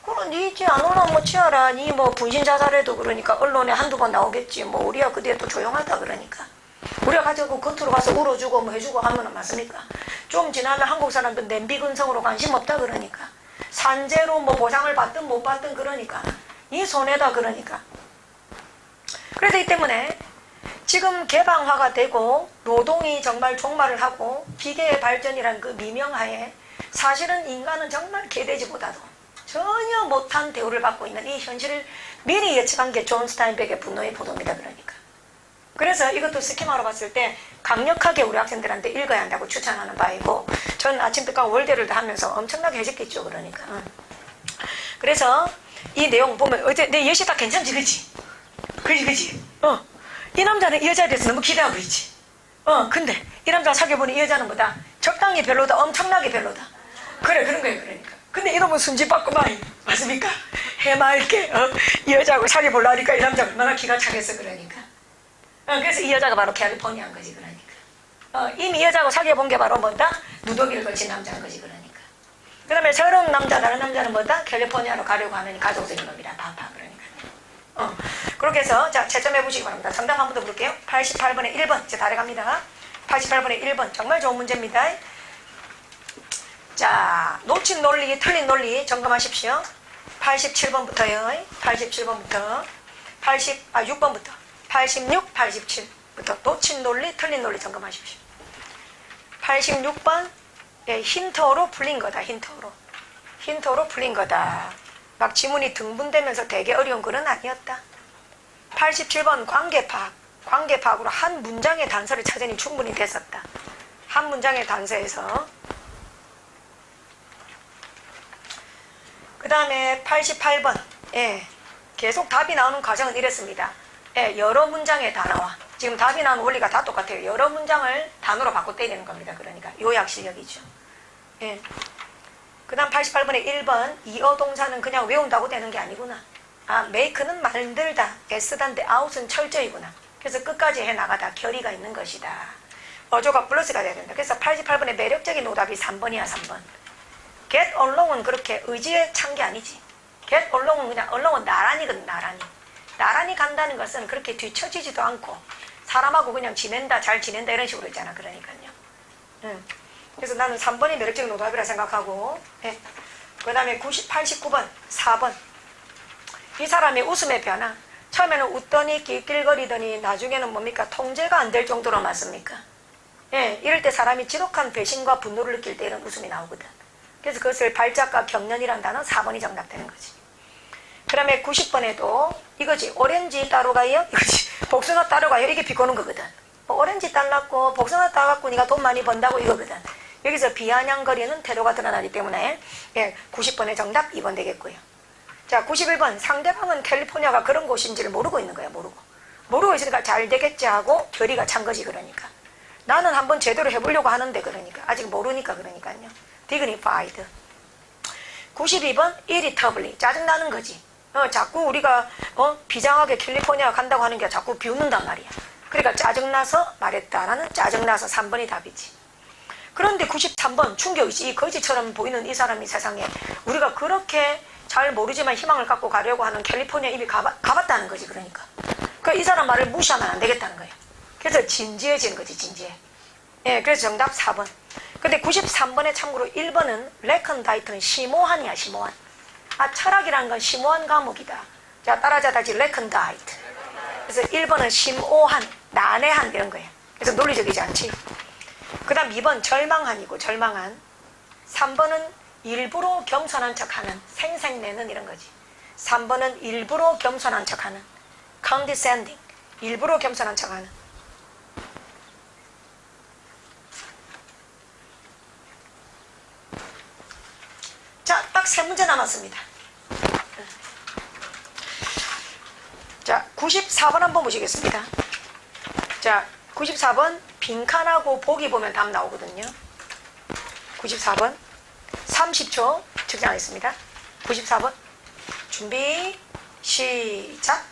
그럼 니 있지 안 오나 뭐 치아라. 니 분신 자살해도 그러니까 언론에 한두 번 나오겠지. 우리야 그 뒤에 또 조용하다. 그러니까. 우리가 가지고 겉으로 가서 울어주고 해주고 하면 맞습니까? 좀 지나면 한국 사람들 냄비 근성으로 관심 없다. 그러니까. 산재로 보상을 받든 못 받든 그러니까. 이 손해다. 그러니까. 그래서 이 때문에 지금 개방화가 되고 노동이 정말 종말을 하고 기계의 발전이란 그 미명하에 사실은 인간은 정말 개돼지보다도 전혀 못한 대우를 받고 있는 이 현실을 미리 예측한 게 존 스타인백의 분노의 포도입니다. 그러니까. 그래서 이것도 스키마로 봤을 때 강력하게 우리 학생들한테 읽어야 한다고 추천하는 바이고, 전 아침부터 월대를 하면서 엄청나게 해줬겠죠. 그러니까. 그래서 이 내용 보면 어제 내 예시 다 괜찮지, 그치? 이 남자는 이 여자에 대해서 너무 기대하고 있지. 근데 이 남자가 사귀어보니 이 여자는 뭐다? 적당히 별로다, 엄청나게 별로다. 그래, 그런 거예요. 그러니까. 근데 이놈은 순진받구만. 맞습니까? 해맑게 이 여자하고 사귀어보려니까 이 남자가 얼마나 기가 차겠어. 그러니까. 그래서 이 여자가 바로 캘리포니아인 거지. 그러니까. 이미 이 여자하고 사귀어본 게 바로 뭐다? 누더기를 걸친 남자인 거지. 그러니까. 그 다음에 저런 남자, 다른 남자는 뭐다? 캘리포니아로 가려고 하는 가족적인 겁니다. 바파. 그러니까. 그렇게 해서, 자, 채점해 보시기 바랍니다. 정답 한 번 더 볼게요. 88번에 1번. 이제 다 돼갑니다. 88번에 1번. 정말 좋은 문제입니다. 자, 놓친 논리, 틀린 논리 점검하십시오. 87번부터요. 87번부터. 6번부터. 86, 87부터 놓친 논리, 틀린 논리 점검하십시오. 86번 힌트어로 풀린 거다. 힌트어로 풀린 거다. 막 지문이 등분되면서 되게 어려운 글은 아니었다. 87번 관계파악으로 한 문장의 단서를 찾으니 충분히 됐었다. 한 문장의 단서에서. 그 다음에 88번 계속 답이 나오는 과정은 이랬습니다. 여러 문장의 단어와 지금 답이 나오는 원리가 다 똑같아요. 여러 문장을 단어로 바꿔 때리는 겁니다. 그러니까 요약 실력이죠. 그 다음 88번에 1번 이어 동사는 그냥 외운다고 되는 게 아니구나. make는 만들다, 애쓰다인데 out은 철저이구나. 그래서 끝까지 해나가다, 결의가 있는 것이다. 어조가 플러스가 돼야 된다. 그래서 88번의 매력적인 오답이 3번이야. 3번. get along은 그렇게 의지에 찬 게 아니지. get along은 그냥 along은 나란히거든. 나란히 간다는 것은 그렇게 뒤처지지도 않고 사람하고 그냥 지낸다, 잘 지낸다 이런 식으로 있잖아. 그러니까요. 그래서 나는 3번이 매력적인 오답이라 생각하고, 예. 그 다음에 89번 4번. 이 사람의 웃음의 변화. 처음에는 웃더니 낄낄거리더니 나중에는 뭡니까? 통제가 안 될 정도로 맞습니까? 예, 이럴 때 사람이 지독한 배신과 분노를 느낄 때 이런 웃음이 나오거든. 그래서 그것을 발작과 경련이라는 단어 4번이 정답되는 거지. 그 다음에 90번에도 이거지. 오렌지 따로 가요? 이거지. 복숭아 따로 가요? 이게 비꼬는 거거든. 뭐 오렌지 딸랐고 복숭아 따갖고 네가 돈 많이 번다고 이거거든. 여기서 비아냥거리는 태도가 드러나기 때문에, 예, 90번의 정답 2번 되겠고요. 자, 91번. 상대방은 캘리포니아가 그런 곳인지를 모르고 있는 거야. 모르고 있으니까 잘 되겠지 하고 결의가 찬 거지. 그러니까 나는 한번 제대로 해보려고 하는데, 그러니까 아직 모르니까. 그러니까요. dignified. 92번 irritably. 짜증나는 거지. 자꾸 우리가 비장하게 캘리포니아 간다고 하는 게 자꾸 비웃는단 말이야. 그러니까 짜증나서 말했다라는 짜증나서 3번이 답이지. 그런데 93번 충격이지. 이 거지처럼 보이는 이 사람이 세상에 우리가 그렇게 잘 모르지만 희망을 갖고 가려고 하는 캘리포니아 이미 가봤다는 거지. 그러니까 이 사람 말을 무시하면 안 되겠다는 거예요. 그래서 진지해지는 거지. 진지해. 예, 그래서 정답 4번. 근데 93번에 참고로 1번은 레컨다이트는 심오한이야. 심오한. 철학이라는 건 심오한 과목이다. 자, 따라자다지 레컨다이트. 그래서 1번은 심오한, 난해한 이런 거예요. 그래서 논리적이지 않지. 그 다음 2번 절망한이고 절망한. 3번은 일부러 겸손한 척하는, 생색내는 이런 거지. 3번은 일부러 겸손한 척하는, condescending, 일부러 겸손한 척하는. 자, 딱 3문제 남았습니다. 자, 94번 한번 보시겠습니다. 자, 94번 빈칸하고 보기 보면 답 나오거든요. 94번 30초 측정하겠습니다. 94번 준비 시작.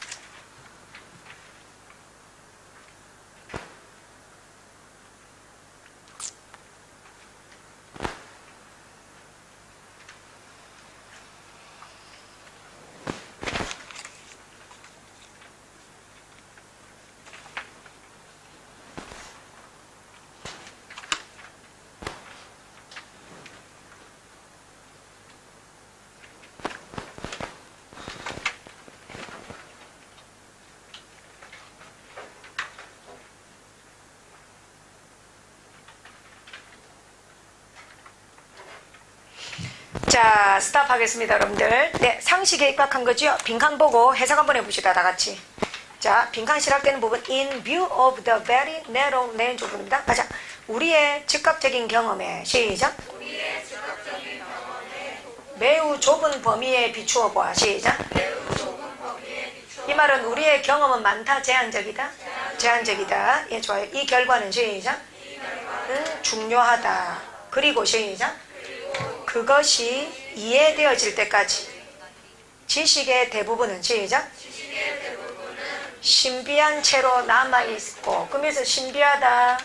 자, 스탑 하겠습니다, 여러분들. 네, 상식에 입각한 거죠. 빈칸 보고 해석 한번 해봅시다, 다 같이. 자, 빈칸 시작되는 부분 in view of the very narrow range 부분입니다. 가자. 우리의 즉각적인 경험에 시작. 우리의 즉각적인 경험에 매우 좁은 범위에 비추어 보아. 시작. 매우 좁은 범위에 비추어. 이 말은 우리의 경험은 많다, 제한적이다. 제한적이다. 예, 좋아요. 이 결과는 시작. 이 결과는 중요하다. 그리고 시작. 그것이 이해되어질 때까지 지식의 대부분은 시작. 신비한 채로 남아있고, 그러면서 신비하다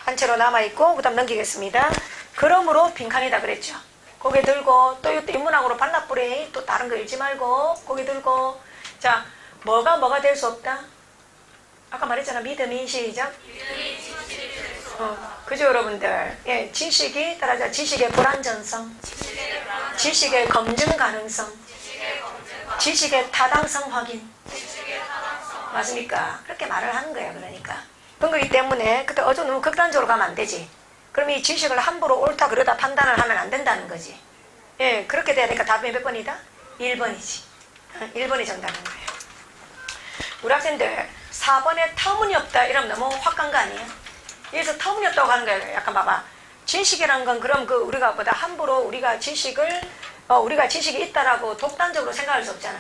한 채로 남아있고, 그 다음 넘기겠습니다. 그러므로 빈칸이다 그랬죠. 고개 들고 또 이것도 인문학으로 반납부래. 또 다른 거 읽지 말고 고개 들고. 자, 뭐가 될 수 없다. 아까 말했잖아. 믿음이 시작. 그죠, 여러분들? 예, 지식이 따라자. 지식의 불완전성, 지식의 검증 가능성, 지식의 타당성 확인. 맞습니까? 그렇게 말을 하는 거예요. 그러니까 그런 거기 때문에 그때 너무 극단적으로 가면 안 되지. 그럼 이 지식을 함부로 옳다 그러다 판단을 하면 안 된다는 거지. 예, 그렇게 돼야 되니까 답이 몇 번이다? 1번이지. 1번이 정답인 거예요. 우리 학생들 4번에 터무니없다 이러면 너무 확 간 거 아니에요? 여기서 터무니없다고 하는 거예요. 약간 봐봐. 지식이란 건 그럼 우리가 보다 함부로 우리가 지식이 있다라고 독단적으로 생각할 수 없잖아.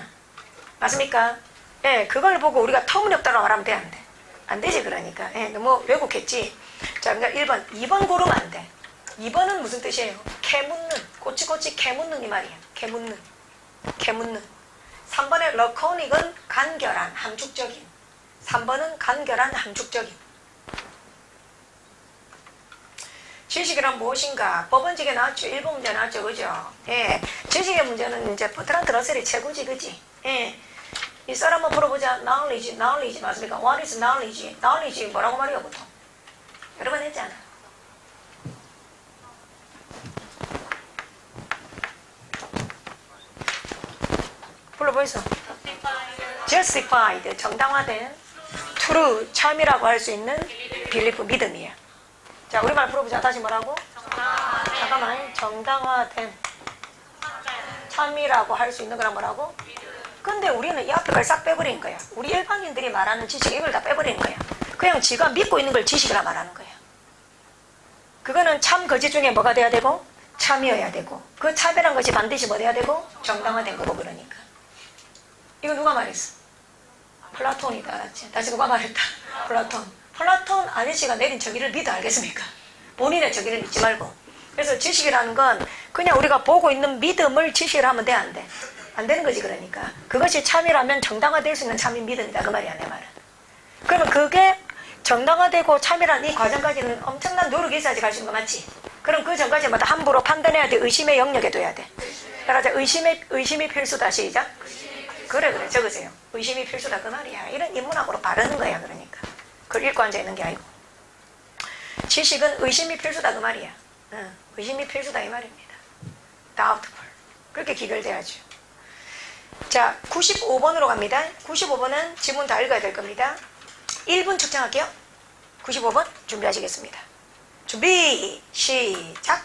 맞습니까? 예, 그걸 보고 우리가 터무니없다고 말하면 돼, 안 돼? 안 되지, 그러니까. 예, 너무 왜곡했지. 자, 그러니까 1번. 2번 고르면 안 돼. 2번은 무슨 뜻이에요? 캐묻는. 꼬치꼬치 캐묻는 이 말이야. 캐묻는. 3번의 laconic 간결한, 함축적인. 3번은 간결한, 함축적인. 지식이란 무엇인가? 법원직에 나왔죠. 1번 문제 나왔죠. 그죠? 예. 지식의 문제는 이제 버트란트 러셀이 최고지, 그지? 예. 이 썰 한번 풀어보자. knowledge 맞습니까? What is knowledge? knowledge 뭐라고 말해요, 보통? 여러 번 했잖아. 벌써 justified 정당화된 true 참이라고 할 수 있는 belief 믿음이에요. 자, 우리말 풀어보자. 다시 뭐라고? 잠깐만. 정당화된 참이라고 할 수 있는 거란 뭐라고? 근데 우리는 이 앞에 걸 싹 빼버린 거야. 우리 일반인들이 말하는 지식 이걸 다 빼버린 거야. 그냥 지가 믿고 있는 걸 지식이라 말하는 거야. 그거는 참 거짓 중에 뭐가 돼야 되고? 참이어야 되고, 그 차별한 것이 반드시 뭐 돼야 되고? 정당화된 거고. 그러니까 이거 누가 말했어? 플라톤이다. 알았지? 다시 누가 말했다? 플라톤 아저씨가 내린 저기를 믿어. 알겠습니까? 본인의 저기를 믿지 말고. 그래서 지식이라는 건 그냥 우리가 보고 있는 믿음을 지식을 하면 돼? 안 돼? 안 되는 거지. 그러니까 그것이 참이라면 정당화될 수 있는 참인 믿음이다. 그 말이야, 내 말은. 그러면 그게 정당화되고 참이라는 이 과정까지는 엄청난 노력이 있어야지 갈 수 있는 거 맞지? 그럼 그 전까지마다 함부로 판단해야 돼? 의심의 영역에 둬야 돼? 따라서 의심이 필수다. 시작. 그래 적으세요. 의심이 필수다. 그 말이야. 이런 인문학으로 바르는 거야. 그러니까 그걸 읽고 앉아있는 게 아니고, 지식은 의심이 필수다. 그 말이야. 의심이 필수다. 이 말입니다. doubtful. 그렇게 기별돼야죠. 자, 95번으로 갑니다. 95번은 지문 다 읽어야 될 겁니다. 1분 측정할게요. 95번 준비하시겠습니다. 준비 시작.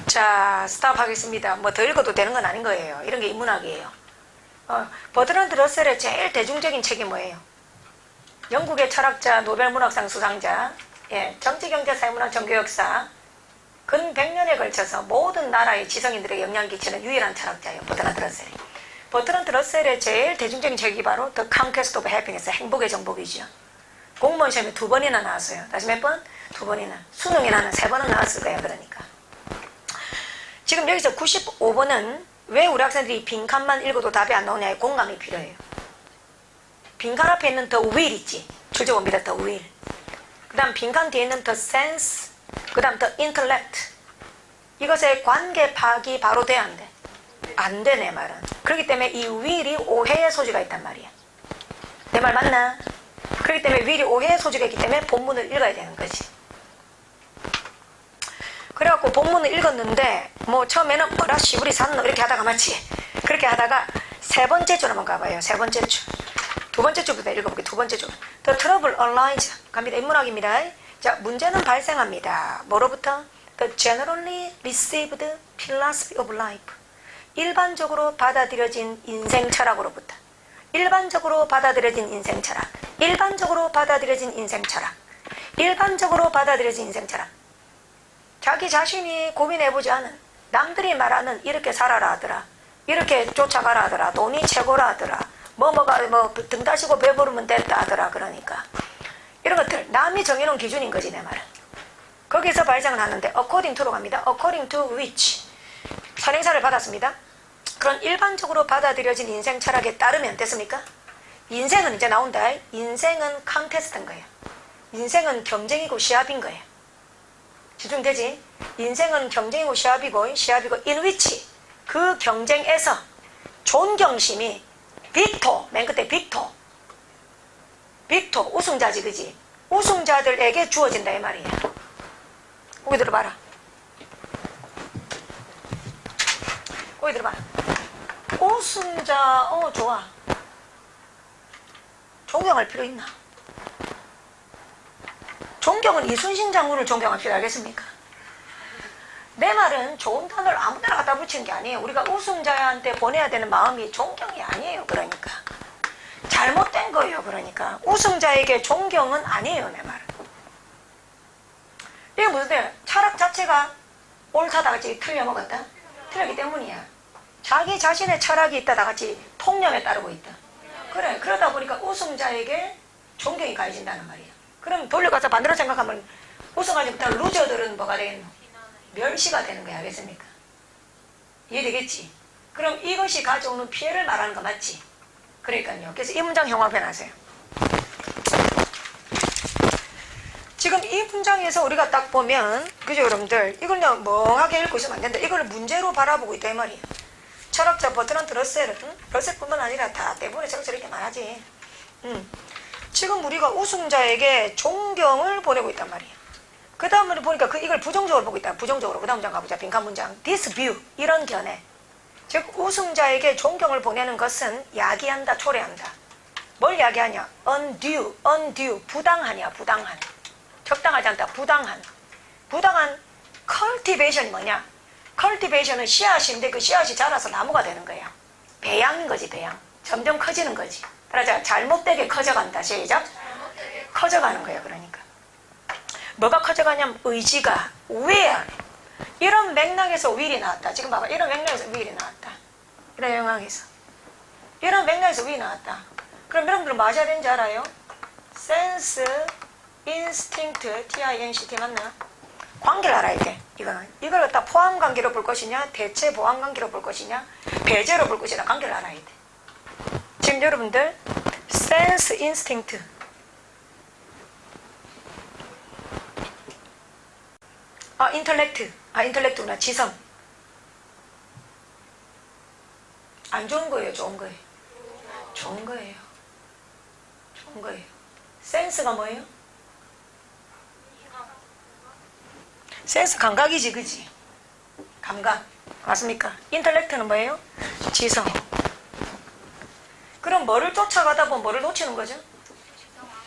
자, 스탑 하겠습니다. 뭐 더 읽어도 되는 건 아닌 거예요. 이런 게 인문학이에요. 버트란드 러셀의 제일 대중적인 책이 뭐예요? 영국의 철학자, 노벨문학상 수상자, 정치경제 사회문학 정교역사, 근 100년에 걸쳐서 모든 나라의 지성인들에게 영향을 끼치는 유일한 철학자예요. 버트란드 러셀이. 버트란드 러셀의 제일 대중적인 책이 바로 The Conquest of Happiness, 행복의 정복이죠. 공무원 시험에 2번이나 나왔어요. 다시 몇 번? 2번이나. 수능에 나는 3번은 나왔을 거예요. 그러니까. 지금 여기서 95번은 왜 우리 학생들이 빈칸만 읽어도 답이 안 나오냐에 공감이 필요해요. 빈칸 앞에 있는 the will 있지. 출제봅니다. the will. 그 다음 빈칸 뒤에 있는 the sense, 그 다음 the intellect. 이것의 관계 파악이 바로 돼야 안 돼? 안 돼, 내 말은. 그렇기 때문에 이 will이 오해의 소지가 있단 말이야. 내 말 맞나? 그렇기 때문에 will이 오해의 소지가 있기 때문에 본문을 읽어야 되는 거지. 그래갖고 본문을 읽었는데 뭐 처음에는 뭐라 시부리 샀노 이렇게 하다가 맞지? 그렇게 하다가 세 번째 줄 한번 가봐요. 세 번째 줄. 두 번째 줄부터 읽어볼게요. 두 번째 줄. The trouble arises. 갑니다. 인문학입니다. 자, 문제는 발생합니다. 뭐로부터? The generally received philosophy of life. 일반적으로 받아들여진 인생 철학으로부터. 일반적으로 받아들여진 인생 철학. 일반적으로 받아들여진 인생 철학. 일반적으로 받아들여진 인생 철학. 자기 자신이 고민해보지 않은, 남들이 말하는 이렇게 살아라 하더라, 이렇게 쫓아가라 하더라, 돈이 최고라 하더라, 등 다시고 배부르면 됐다 하더라. 그러니까 이런 것들 남이 정해놓은 기준인 거지, 내 말은. 거기서 발생을 하는데 according to로 갑니다. according to which 선행사를 받았습니다. 그런 일반적으로 받아들여진 인생 철학에 따르면 됐습니까? 인생은 이제 나온다. 인생은 컨테스트인 거예요. 인생은 경쟁이고 시합인 거예요. 집중되지? 인생은 경쟁이고 시합이고 in which 그 경쟁에서 존경심이 빅토 맨 끝에 빅토 우승자지 그지? 우승자들에게 주어진다 이 말이야. 거기 들어봐라. 거기 들어봐라. 우승자 좋아. 존경할 필요 있나? 존경은 이순신 장군을 존경할 필요 알겠습니까? 내 말은 좋은 단어를 아무 데나 갖다 붙이는 게 아니에요. 우리가 우승자한테 보내야 되는 마음이 존경이 아니에요. 그러니까 잘못된 거예요. 그러니까 우승자에게 존경은 아니에요. 내 말은. 이게 무슨 뜻이야? 철학 자체가 옳다 같이 틀려먹었다? 틀렸기 때문이야. 자기 자신의 철학이 있다 다 같이 통념에 따르고 있다. 그래. 그러다 보니까 우승자에게 존경이 가해진다는 말이야. 그럼 돌려가서 반대로 생각하면 우승하지 못한 루저들은 뭐가 되겠노? 멸시가 되는 거야. 알겠습니까? 이해되겠지? 그럼 이것이 가져오는 피해를 말하는 거 맞지? 그러니까요. 그래서 이 문장 형광펜하세요. 지금 이 문장에서 우리가 딱 보면 그죠 여러분들? 이걸 그냥 멍하게 읽고 있으면 안 된다. 이걸 문제로 바라보고 있다 이 말이에요. 철학자 버트란트 러셀은 러셀뿐만 아니라 다 대부분의 책들이 이렇게 말하지. 지금 우리가 우승자에게 존경을 보내고 있단 말이에요. 그 다음으로 보니까 이걸 부정적으로 보고 있다. 부정적으로. 그 다음 문장 가보자. 빈칸 문장. This view. 이런 견해. 즉 우승자에게 존경을 보내는 것은 야기한다. 초래한다. 뭘 야기하냐? undue. 부당하냐. 부당한. 적당하지 않다. 부당한. 부당한 cultivation이 뭐냐? cultivation은 씨앗인데 그 씨앗이 자라서 나무가 되는 거야. 배양인 거지. 배양. 점점 커지는 거지. 그러자 잘못되게 커져간다. 시작. 커져가는 거야. 그러니까. 뭐가 커져가냐면 의지가 will. 이런 맥락에서 will이 나왔다. 지금 봐봐. 이런 맥락에서 will이 나왔다. 이런 영향에서. 이런 맥락에서 will이 나왔다. 그럼 여러분들은 뭐 하셔야 되는지 알아요? sense, instinct, tinct 맞나? 관계를 알아야 돼. 이거는. 이걸 갖다 포함 관계로 볼 것이냐, 대체 보완 관계로 볼 것이냐, 배제로 볼 것이냐, 관계를 알아야 돼. 지금 여러분들 sense, instinct 인텔렉트구나. 지성. 안 좋은 거예요? 좋은 거예요? 좋은 거예요. 좋은 거예요. 센스가 뭐예요? 센스 감각이지, 그지? 감각. 맞습니까? 인텔렉트는 뭐예요? 지성. 그럼 뭐를 쫓아가다 보면 뭐를 놓치는 거죠?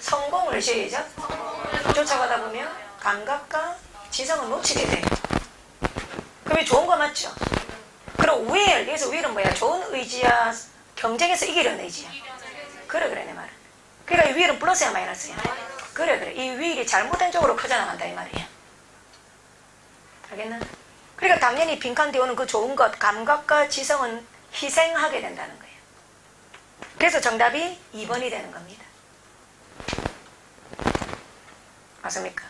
성공을 시작. 쫓아가다 보면 감각과 지성을 놓치게 돼요. 그럼 좋은 거 맞죠? 그럼 will, 여기서 will은 뭐야? 좋은 의지야? 경쟁에서 이기려는 의지야? 그래 내 말은. 그러니까 이 will은 플러스야 마이너스야? 그래. 이 will이 잘못된 쪽으로 커져나간다 이 말이야. 알겠나? 그러니까 당연히 빈칸 띄우는 그 좋은 것, 감각과 지성은 희생하게 된다는 거예요. 그래서 정답이 2번이 되는 겁니다. 맞습니까?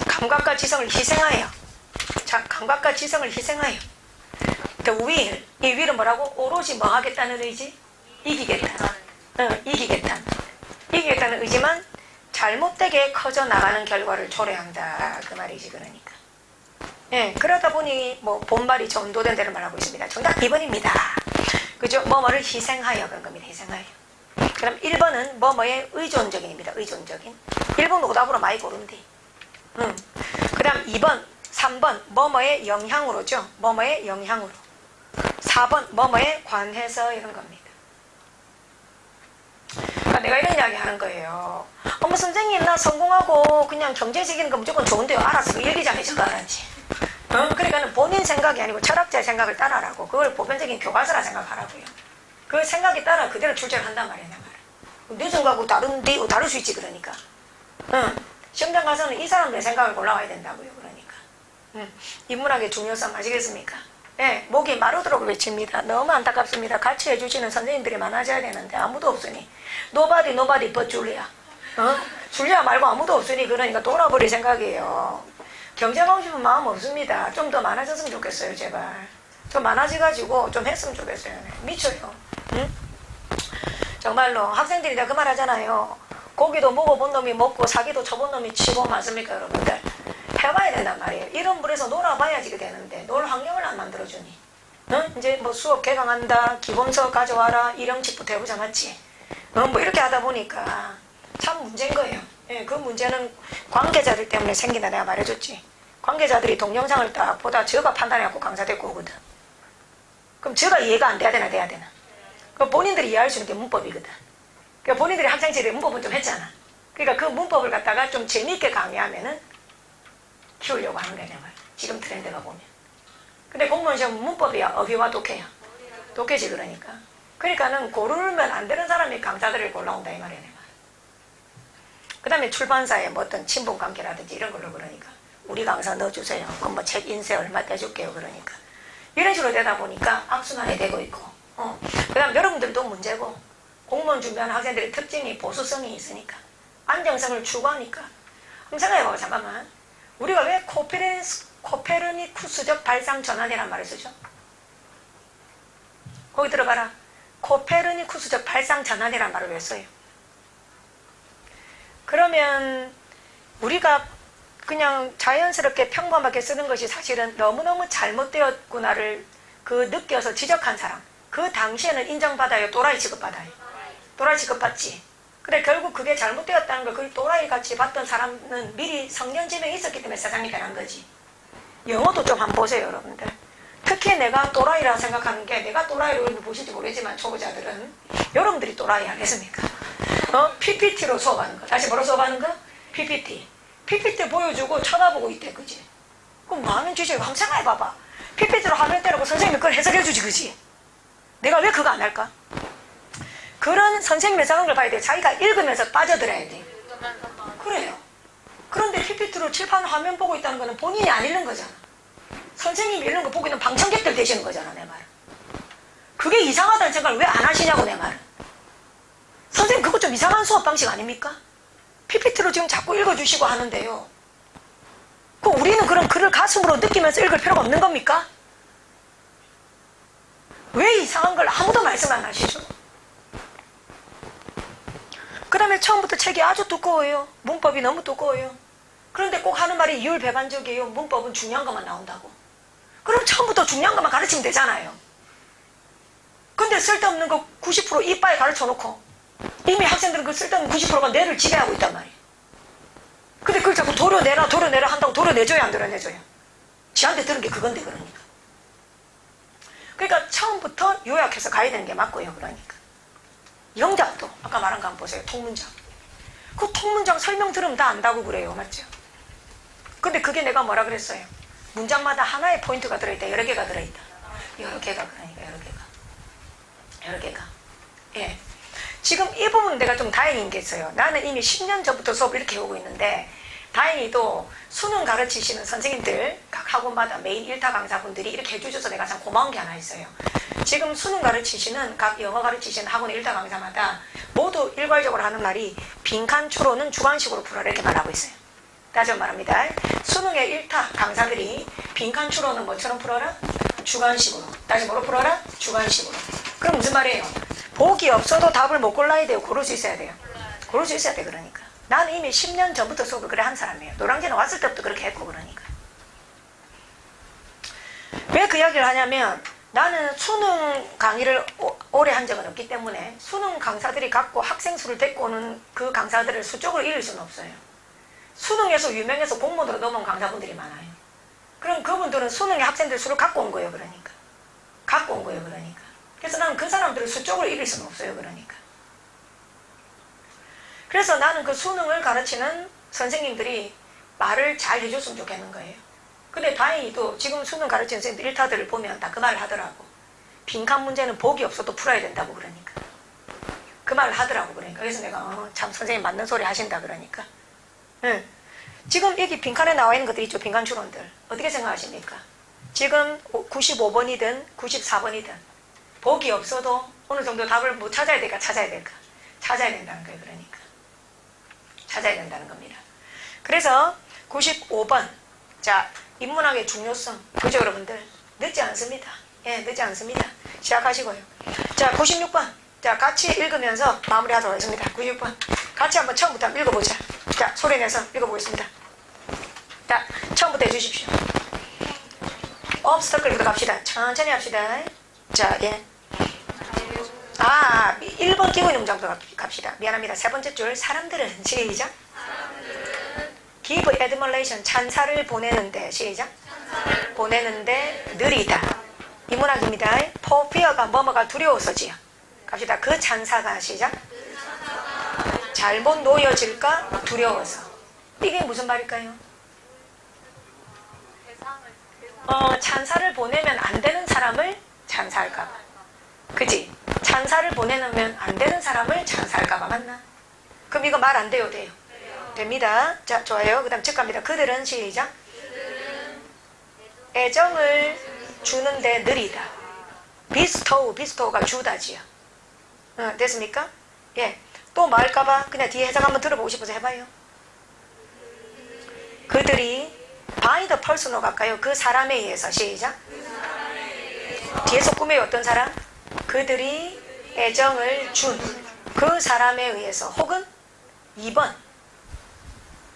감각과 지성을 희생하여. 자, 감각과 지성을 희생하여. The will. 이 will은 뭐라고? 오로지 뭐 하겠다는 의지? 이기겠다. 이기겠다는 의지만 잘못되게 커져나가는 결과를 초래한다. 그 말이지, 그러니까. 예, 그러다 보니 뭐 본말이 전도된 대로 말하고 있습니다. 정답 2번입니다. 그죠? 뭐뭐를 희생하여 그런 겁니다. 희생하여. 그럼 1번은 뭐뭐의 의존적인입니다. 의존적인. 1번 오답으로 많이 고른디. 그 다음 2번, 3번 뭐뭐의 영향으로죠. 뭐뭐의 영향으로. 4번 뭐뭐에 관해서 이런 겁니다. 그러니까 내가 이런 이야기 하는 거예요. 어머 선생님 나 성공하고 그냥 경제적인 거 무조건 좋은데요. 알았어. 그 얘기 좀 해줄 알았지. 그러니까 본인 생각이 아니고 철학자의 생각을 따라라고. 그걸 보편적인 교과서라 생각하라고요. 그 생각에 따라 그대로 출제를 한단 말이야. 내 생각하고 다를 수 있지. 그러니까 시험장 가서는 이 사람들의 생각을 골라와야 된다고요. 그러니까 인문학의 중요성 아시겠습니까? 예, 목이 마르도록 외칩니다. 너무 안타깝습니다. 같이 해주시는 선생님들이 많아져야 되는데 아무도 없으니 nobody but Julia. 줄리아 말고 아무도 없으니 그러니까 돌아버릴 생각이에요. 경쟁하고 싶은 마음 없습니다. 좀 더 많아졌으면 좋겠어요. 제발 좀 많아져가지고 좀 했으면 좋겠어요. 미쳐요. 응? 정말로 학생들이 다 그 말 하잖아요. 고기도 먹어본 놈이 먹고 사기도 쳐본 놈이 치고 맞습니까 여러분들? 해봐야 된단 말이에요. 이런 물에서 놀아봐야지 되는데 놀 환경을 안 만들어주니 이제 뭐 수업 개강한다 기본서 가져와라 1형칙부터 해보자 맞지? 뭐 이렇게 하다 보니까 참 문제인 거예요. 예, 그 문제는 관계자들 때문에 생긴다 내가 말해줬지. 관계자들이 동영상을 딱 보다 저가 판단해갖고 강사 데리고 오거든. 그럼 저가 이해가 안 돼야 되나 돼야 되나? 그 본인들이 이해할 수 있는 게 문법이거든. 그러니까 본인들이 학생들이 문법은 좀 했잖아. 그러니까 그 문법을 갖다가 좀 재미있게 강의하면은 키우려고 하는 거야 내 말. 지금 트렌드가 보면. 근데 공무원 시험은 문법이야 어휘와 독해야. 독해지 그러니까. 그러니까는 고르면 안 되는 사람이 강사들을 골라온다 이 말이야 내 말. 그 다음에 출판사에 뭐 어떤 친분관계라든지 이런 걸로 그러니까 우리 강사 넣어주세요. 그럼 뭐 책 인쇄 얼마 떼줄게요 그러니까. 이런 식으로 되다 보니까 악순환이 되고 있고 그 다음 여러분들도 문제고 공무원 준비하는 학생들의 특징이 보수성이 있으니까 안정성을 추구하니까 한번 생각해봐봐 잠깐만. 우리가 왜 코페르니쿠스적 발상 전환이라는 말을 쓰죠? 거기 들어봐라. 코페르니쿠스적 발상 전환이라는 말을 왜 써요? 그러면 우리가 그냥 자연스럽게 평범하게 쓰는 것이 사실은 너무너무 잘못되었구나를 느껴서 지적한 사람 그 당시에는 인정받아요? 또라이 취급받아요? 또라이 취급받지. 그래 결국 그게 잘못되었다는 걸 그걸 또라이 같이 봤던 사람은 미리 성견지명이 있었기 때문에 세상이 변한 거지. 영어도 좀 한번 보세요 여러분들. 특히 내가 또라이라고 생각하는 게 내가 또라이로 보실지 모르지만 초보자들은 여러분들이 또라이 아니겠습니까? PPT로 수업하는 거. 다시 뭐로 수업하는 거? PPT. PPT 보여주고 쳐다보고 있대 그지? 그럼 뭐하는 주제에 한번 생각해봐봐. PPT로 화면 때리고 선생님이 그걸 해석해주지 그지? 내가 왜 그거 안 할까? 그런 선생님의 상황을 봐야 돼. 자기가 읽으면서 빠져들어야 돼. 그래요. 그런데 PPT로 칠판 화면 보고 있다는 거는 본인이 안 읽는 거잖아. 선생님이 읽는 거 보고 있는 방청객들 되시는 거잖아 내 말은. 그게 이상하다는 생각을 왜 안 하시냐고 내 말은. 선생님 그거 좀 이상한 수업 방식 아닙니까? PPT로 지금 자꾸 읽어주시고 하는데요. 그 우리는 그럼 글을 가슴으로 느끼면서 읽을 필요가 없는 겁니까? 왜 이상한 걸 아무도 말씀 안 하시죠? 그 다음에 처음부터 책이 아주 두꺼워요. 문법이 너무 두꺼워요. 그런데 꼭 하는 말이 이율배반적이에요. 문법은 중요한 것만 나온다고. 그럼 처음부터 중요한 것만 가르치면 되잖아요. 근데 쓸데없는 거 90% 이빠에 가르쳐 놓고 이미 학생들은 그 쓸데없는 90%가 뇌를 지배하고 있단 말이에요. 근데 그걸 자꾸 도려내라 한다고 도려내줘야 안 도려내줘요? 지한테 들은 게 그건데 그러니까. 그러니까 처음부터 요약해서 가야 되는 게 맞고요. 그러니까. 영작도 아까 말한 거 한번 보세요. 통문장. 그 통문장 설명 들으면 다 안다고 그래요. 맞죠? 근데 그게 내가 뭐라 그랬어요? 문장마다 하나의 포인트가 들어있다. 여러 개가 들어있다. 여러 개가 그러니까 여러 개가. 예. 지금 이 부분 내가 좀 다행인 게 있어요. 나는 이미 10년 전부터 수업을 이렇게 해오고 있는데 다행히도 수능 가르치시는 선생님들 각 학원마다 메인 1타 강사분들이 이렇게 해주셔서 내가 참 고마운 게 하나 있어요. 지금 수능 가르치시는 각 영어 가르치시는 학원 1타 강사마다 모두 일괄적으로 하는 말이 빈칸 추론은 주관식으로 풀어라 이렇게 말하고 있어요. 다시 한번 말합니다. 수능의 1타 강사들이 빈칸 추론은 뭐처럼 풀어라? 주관식으로. 다시 뭐로 풀어라? 주관식으로. 그럼 무슨 말이에요? 복이 없어도 답을 못 골라야 돼요? 고를 수 있어야 돼요? 고를 수 있어야 돼. 그러니까 나는 이미 10년 전부터 수업을 그래 한 사람이에요. 노량진에 왔을 때부터 그렇게 했고. 그러니까 왜 그 이야기를 하냐면 나는 수능 강의를 오래 한 적은 없기 때문에 수능 강사들이 갖고 학생 수를 데리고 오는 그 강사들을 수적으로 이길 수는 없어요. 수능에서 유명해서 공무원으로 넘어온 강사분들이 많아요. 그럼 그분들은 수능의 학생들 수를 갖고 온 거예요. 그러니까 갖고 온 거예요. 그러니까 그래서 나는 그 사람들을 수적으로 이길 수는 없어요. 그러니까 그래서 나는 그 수능을 가르치는 선생님들이 말을 잘 해줬으면 좋겠는 거예요. 근데 다행히도 지금 수능 가르치는 선생님들 1타들을 보면 다 그 말을 하더라고. 빈칸 문제는 복이 없어도 풀어야 된다고. 그러니까 그 말을 하더라고. 그러니까 그래서 내가 참 선생님 맞는 소리 하신다. 그러니까 응. 지금 여기 빈칸에 나와 있는 것들 있죠. 빈칸 추론들 어떻게 생각하십니까? 지금 95번이든 94번이든 복이 없어도 어느 정도 답을 뭐 찾아야 될까? 찾아야 된다는 거예요. 그러니까 찾아야 된다는 겁니다. 그래서 95번. 자, 인문학의 중요성. 그죠, 여러분들? 늦지 않습니다. 예, 늦지 않습니다. 시작하시고요. 자, 96번. 자, 같이 읽으면서 마무리하도록 하겠습니다. 96번. 같이 한번 처음부터 한번 읽어보자. 자, 소리내서 읽어보겠습니다. 자, 처음부터 해주십시오. obstacle부터 갑시다. 천천히 합시다. 자, 예. 1번 기본 문장부터 갑시다. 미안합니다. 세 번째 줄. 사람들은 시작. give admiration. 찬사를 보내는데 시작. 보내는데 느리다. 인문학입니다. for fear가 뭐뭐가 두려워서지요. 갑시다. 그 찬사가 시작. 잘못 놓여질까 두려워서. 이게 무슨 말일까요? 찬사를 보내면 안 되는 사람을 찬사할까봐. 그지? 찬사를 보내면 안 되는 사람을 찬사할까봐. 맞나? 그럼 이거 말 안 돼요? 돼요? 됩니다. 자, 좋아요. 그 다음 즉 갑니다. 그들은 시작. 애정을 주는데 느리다. 비스토우가 주다지요. 됐습니까? 예. 또 뭐 할까봐 그냥 뒤에 해석 한번 들어보고 싶어서 해봐요. 그들이 by the person로 갈까요? 그 사람에 의해서. 시작. 뒤에서 꾸며요. 어떤 사람? 그들이 애정을 준 그 사람에 의해서. 혹은 2번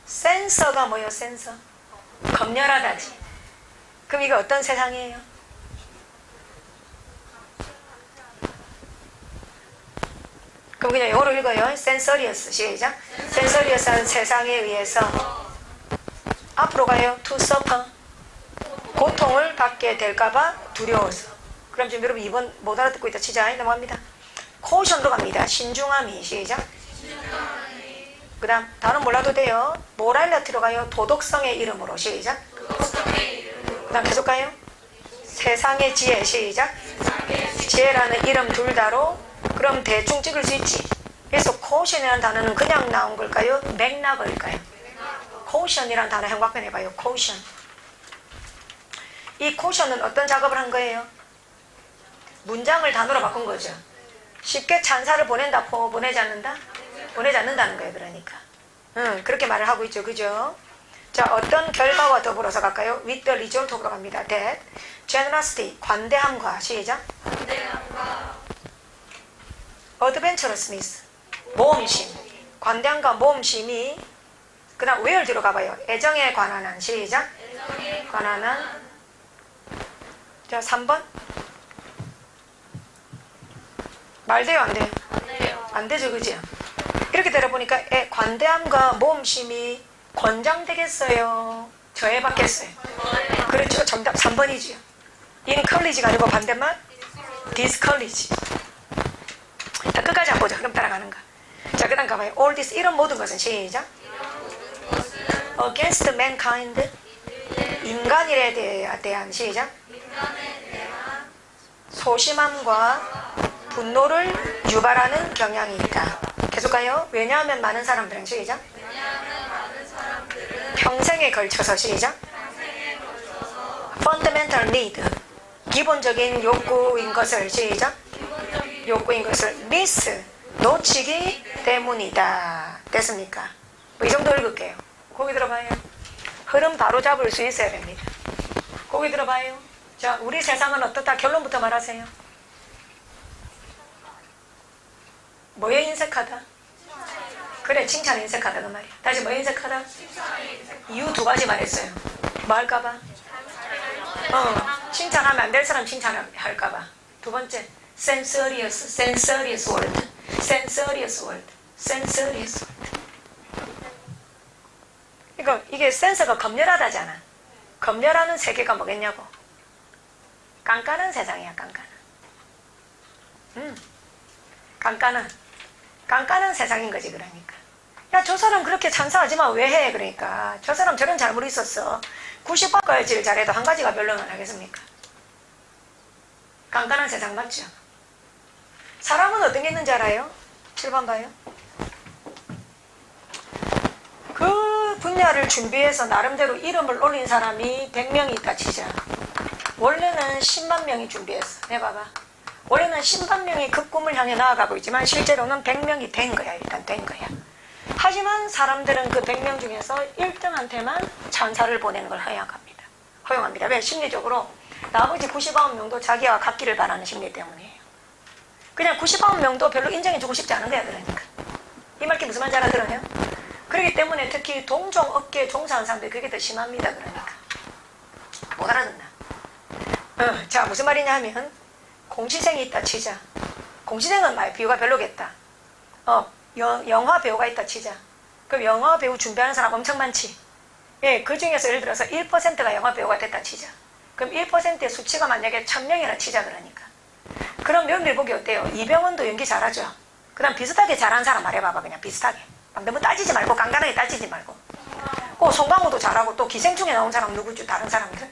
센서가 뭐예요? 센서. 검열하다지. 그럼 이거 어떤 세상이에요? 그럼 그냥 영어로 읽어요. 센서리어스. 시작. 센서리어스한 세상에 의해서. 앞으로 가요. to suffer. 고통을 받게 될까봐 두려워서. 그럼 지금 여러분 2번 못 알아듣고 있다 치자. 넘어갑니다. caution로 갑니다. 신중함이. 시작. 그 다음 단어 몰라도 돼요. 모랄리티로 가요. 도덕성의 이름으로. 시작. 그 다음 계속 가요. 세상의 지혜. 시작. 지혜라는 이름 둘 다로. 그럼 대충 찍을 수 있지. 그래서 caution이라는 단어는 그냥 나온 걸까요? 맥락일까요? caution이라는 단어 행복변해봐요. caution. 이 caution은 어떤 작업을 한 거예요? 문장을 단어로 바꾼 거죠. 쉽게 찬사를 보낸다, 보내지 않는다? 보내지 않는다는 거예요. 그러니까 그렇게 말을 하고 있죠. 그죠? 자, 어떤 결과와 더불어서 갈까요? with the result로 갑니다. that generosity, 관대함과. 시작. adventurousness, 모험심. 관대함과 모험심이. 그 다음 where 들어가봐요. 애정에 관한 한. 시작. 관한 한. 자, 3번. 말 돼요? 안 돼요? 안 되죠. 그죠? 이렇게 들어보니까 관대함과 모험심이 권장되겠어요? 저해받겠어요? 그렇죠. 정답 3번이죠. encourage가 아니고 반대말 discourage. 자, 끝까지 한번 보자. 그럼 따라가는가. 자, 그 다음 가봐요. all this, 이런 모든 것은. 시작. against mankind, 인간일에 대한. 시작. 소심함과 분노를 유발하는 경향이 있다. 계속 가요. 왜냐하면 많은 사람들은. 시작. 평생에 걸쳐서. 시작. fundamental need, 기본적인 욕구인 것을. 시작. 욕구인 것을 miss, 놓치기 때문이다. 됐습니까? 뭐 이 정도 읽을게요. 거기 들어봐요. 흐름 바로 잡을 수 있어야 됩니다. 거기 들어봐요. 자, 우리 세상은 어떻다? 결론부터 말하세요. 뭐에 인색하다? 그래, 칭찬에 인색하다. 그 말이야. 다시 뭐에 인색하다? 이유 2가지 말했어요. 뭐 할까봐? 칭찬하면 안 될 사람 칭찬할까봐. 2번째, sensuous word. 그러니까 이게 센서가 검열하다잖아. 검열하는 세계가 뭐겠냐고. 깐깐한 세상이야. 깐깐한 세상인 거지. 그러니까 야, 저 사람 그렇게 찬사하지만 왜 해? 그러니까 저 사람 저런 잘못 있었어. 90바까지를 잘해도 한 가지가 별로는 하겠습니까? 깐깐한 세상 맞죠? 사람은 어떤 게 있는지 알아요? 7번 봐요. 그 분야를 준비해서 나름대로 이름을 올린 사람이 100명이 있다 치자. 원래는 10만 명이 준비했어. 해봐봐. 원래는 10만 명이 그 꿈을 향해 나아가고 있지만 실제로는 100명이 된 거야. 일단 된 거야. 하지만 사람들은 그 100명 중에서 1등한테만 찬사를 보내는 걸 허용합니다. 왜? 심리적으로 나머지 99명도 자기와 같기를 바라는 심리 때문이에요. 그냥 99명도 별로 인정해주고 싶지 않은 거야. 그러니까 이 말이 무슨 말인지 알아들어요? 그렇기 때문에 특히 동종 업계에 종사하는 사람들이 그게 더 심합니다. 그러니까 못 알아듣나? 자, 무슨 말이냐 하면 공시생이 있다 치자. 공시생은 비유가 별로겠다. 영화 배우가 있다 치자. 그럼 영화 배우 준비하는 사람 엄청 많지. 예, 그 중에서 예를 들어서 1%가 영화 배우가 됐다 치자. 그럼 1%의 수치가 만약에 1000명이라 치자. 그러니까 그럼 면밀 보기 어때요? 이병헌도 연기 잘하죠. 그 다음 비슷하게 잘하는 사람 말해봐봐. 그냥 비슷하게 막 너무 따지지 말고, 깐깐하게 따지지 말고. 송강호도 잘하고, 또 기생충에 나온 사람 누구죠? 다른 사람들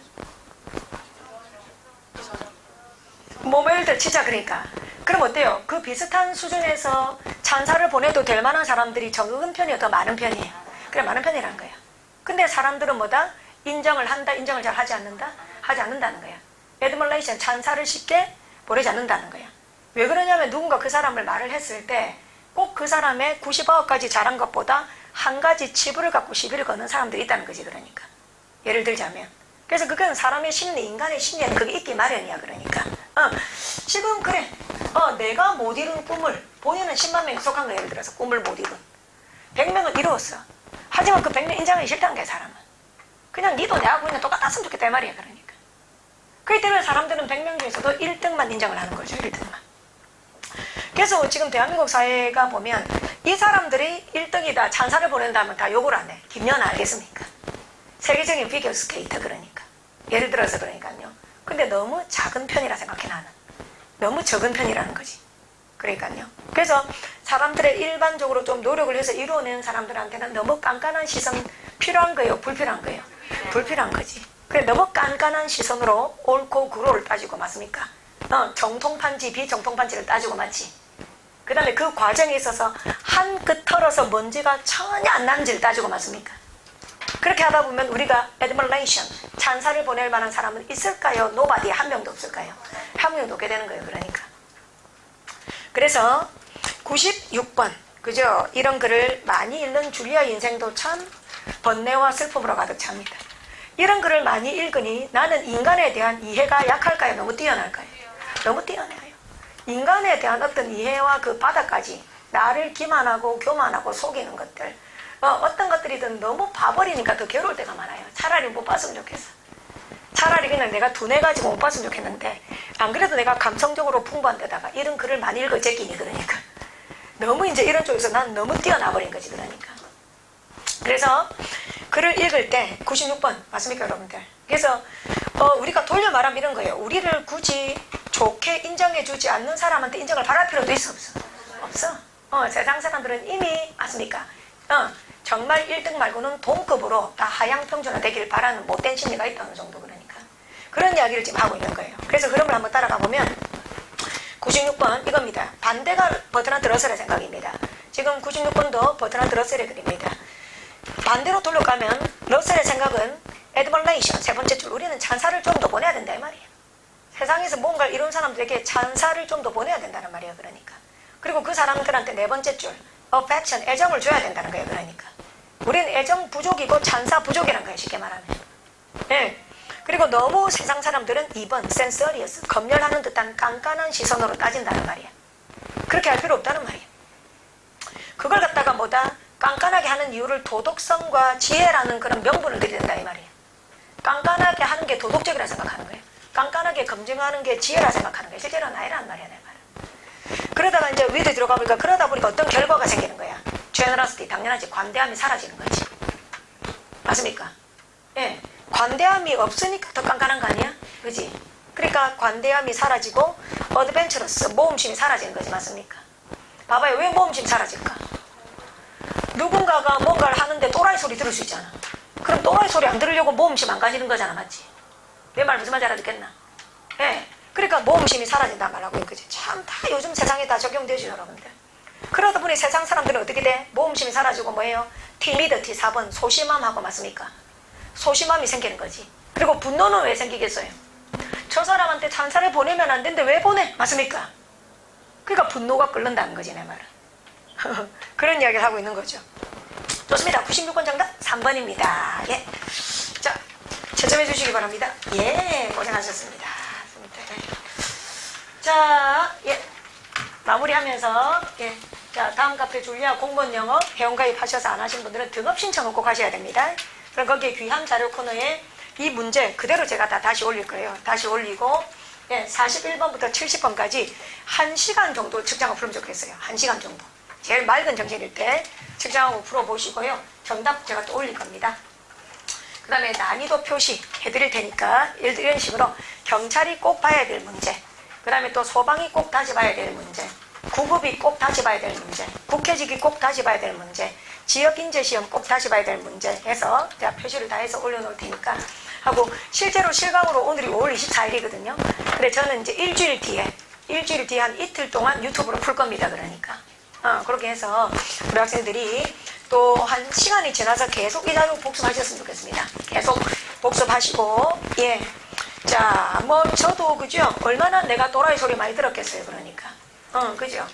뭐 예를 들어 치자. 그러니까 그럼 어때요? 그 비슷한 수준에서 찬사를 보내도 될 만한 사람들이 적은 편이에요? 더 많은 편이에요? 그래, 많은 편이라는 거예요. 근데 사람들은 뭐다? 인정을 한다, 인정을 잘 하지 않는다? 하지 않는다는 거야. 애드멀레이션, 찬사를 쉽게 보내지 않는다는 거야. 왜 그러냐면 누군가 그 사람을 말을 했을 때 꼭 그 사람의 99억까지 잘한 것보다 한 가지 치부를 갖고 시비를 거는 사람들이 있다는 거지. 그러니까 예를 들자면, 그래서 그건 사람의 심리, 인간의 심리에는 그게 있기 마련이야. 그러니까 지금 그래, 내가 못 이룬 꿈을 본인은 10만 명이 속한 거야. 예를 들어서 꿈을 못 이룬 100명은 이루었어. 하지만 그 100명 인정하기 싫다는 거야. 사람은 그냥 니도 내하고 그냥 똑같았으면 좋겠다 이 말이야. 그러니까 그렇기 때문에 사람들은 100명 중에서도 1등만 인정을 하는 거죠. 1등만. 그래서 지금 대한민국 사회가 보면 이 사람들이 1등이다, 찬사를 보낸다면 다 욕을 안 해. 김연아 알겠습니까? 세계적인 피겨 스케이터. 그러니까 예를 들어서 그러니까요. 근데 너무 작은 편이라 생각해. 나는 너무 적은 편이라는 거지. 그러니까요. 그래서 사람들의 일반적으로 좀 노력을 해서 이루어낸 사람들한테는 너무 깐깐한 시선 필요한 거예요? 불필요한 거예요? 불필요한 거지. 그래, 너무 깐깐한 시선으로 옳고 그로를 따지고 맞습니까? 정통판지 비정통판지를 따지고 맞지. 그 다음에 그 과정에 있어서 한 끗 털어서 먼지가 전혀 안 나는지를 따지고 맞습니까? 그렇게 하다 보면 우리가 admiration, 찬사를 보낼 만한 사람은 있을까요? nobody, 한 명도 없을까요? 한 명도 없게 되는 거예요. 그러니까 그래서 96번 그죠? 이런 글을 많이 읽는 줄리아 인생도 참 번뇌와 슬픔으로 가득 찹니다. 이런 글을 많이 읽으니 나는 인간에 대한 이해가 약할까요? 너무 뛰어날까요? 너무 뛰어나요. 인간에 대한 어떤 이해와 그 바닥까지 나를 기만하고 교만하고 속이는 것들, 어떤 것들이든 너무 봐버리니까 더 괴로울 때가 많아요. 차라리 못 봤으면 좋겠어. 차라리 그냥 내가 두뇌 가지고 못 봤으면 좋겠는데, 안 그래도 내가 감성적으로 풍부한 데다가 이런 글을 많이 읽어 제끼니. 그러니까 너무 이제 이런 쪽에서 난 너무 뛰어나버린 거지. 그러니까 그래서 글을 읽을 때 96번 맞습니까 여러분들? 그래서 우리가 돌려 말하면 이런 거예요. 우리를 굳이 좋게 인정해주지 않는 사람한테 인정을 바랄 필요도 있어 없어? 없어. 세상 사람들은 이미 맞습니까? 정말 1등 말고는 동급으로 다 하향평준화 되기를 바라는 못된 심리가 있다. 어느 정도. 그러니까 그런 이야기를 지금 하고 있는 거예요. 그래서 흐름을 한번 따라가 보면 96번 이겁니다. 반대가 버트란트 러셀의 생각입니다. 지금 96번도 버트란트 러셀의 글입니다. 반대로 돌려가면 러셀의 생각은 admiration, 세 번째 줄, 우리는 찬사를 좀 더 보내야 된다 이 말이에요. 세상에서 뭔가를 이룬 사람들에게 찬사를 좀 더 보내야 된다는 말이에요. 그러니까 그리고 그 사람들한테 네 번째 줄 affection, 애정을 줘야 된다는 거예요. 그러니까 우리는 애정 부족이고 찬사 부족이라는 거예요. 쉽게 말하면. 네. 그리고 너무 세상 사람들은 2번 sensorious, 검열하는 듯한 깐깐한 시선으로 따진다는 말이에요. 그렇게 할 필요 없다는 말이에요. 그걸 갖다가 뭐다? 깐깐하게 하는 이유를 도덕성과 지혜라는 그런 명분을 들이댄다 이 말이에요. 깐깐하게 하는 게 도덕적이라 생각하는 거예요. 깐깐하게 검증하는 게 지혜라 생각하는 거예요. 실제로는 아니란 말이야, 내 말은. 그러다가 이제 위로 들어가 보니까 그러다 보니까 어떤 결과가 생기는 거야. generosity, 당연하지. 관대함이 사라지는 거지. 맞습니까? 예. 관대함이 없으니까 더 깐깐한 거 아니야? 그지? 그러니까 관대함이 사라지고 adventurous, 모험심이 사라지는 거지. 맞습니까? 봐봐요. 왜 모험심이 사라질까? 누군가가 뭔가를 하는데 또라이 소리 들을 수 있잖아. 그럼 또라이 소리 안 들으려고 모험심 안 가지는 거잖아. 맞지? 내 말 무슨 말인지 알아듣겠나? 예. 그러니까 모험심이 사라진단 말하고 있는 거지. 참 다 요즘 세상에 다 적용되죠, 여러분들. 그러다 보니 세상 사람들은 어떻게 돼? 모험심이 사라지고 뭐예요? timidity 4번 소심함하고 맞습니까? 소심함이 생기는 거지. 그리고 분노는 왜 생기겠어요? 저 사람한테 찬사를 보내면 안 되는데 왜 보내? 맞습니까? 그러니까 분노가 끓는다는 거지, 내 말은. 그런 이야기를 하고 있는 거죠. 좋습니다. 96번 정답 3번입니다. 예. 자, 채점해 주시기 바랍니다. 예, 고생하셨습니다. 자, 예. 마무리하면서, 예. 자, 다음 카페 줄리아 공무원 영어 회원가입 하셔서 안 하신 분들은 등업 신청을 꼭 하셔야 됩니다. 그럼 거기에 귀함 자료 코너에 이 문제 그대로 제가 다시 올릴 거예요. 다시 올리고, 예, 41번부터 70번까지 1시간 정도 측정하고 풀면 좋겠어요. 1시간 정도. 제일 맑은 정신일 때 측정하고 풀어보시고요. 정답 제가 또 올릴 겁니다. 그 다음에 난이도 표시 해드릴 테니까 이런 식으로 경찰이 꼭 봐야 될 문제, 그 다음에 또 소방이 꼭 다시 봐야 될 문제, 구급이 꼭 다시 봐야 될 문제, 국회직이 꼭 다시 봐야 될 문제, 지역인재시험 꼭 다시 봐야 될 문제 해서 제가 표시를 다 해서 올려놓을 테니까 하고, 실제로 실강으로 오늘이 5월 24일이거든요. 근데 저는 이제 일주일 뒤에 한 이틀 동안 유튜브로 풀 겁니다. 그러니까 그렇게 해서 우리 학생들이 또 한 시간이 지나서 계속 이 자료 복습하셨으면 좋겠습니다. 계속 복습하시고, 예. 자, 뭐 저도 그죠? 얼마나 내가 또라이 소리 많이 들었겠어요. 그러니까 그죠?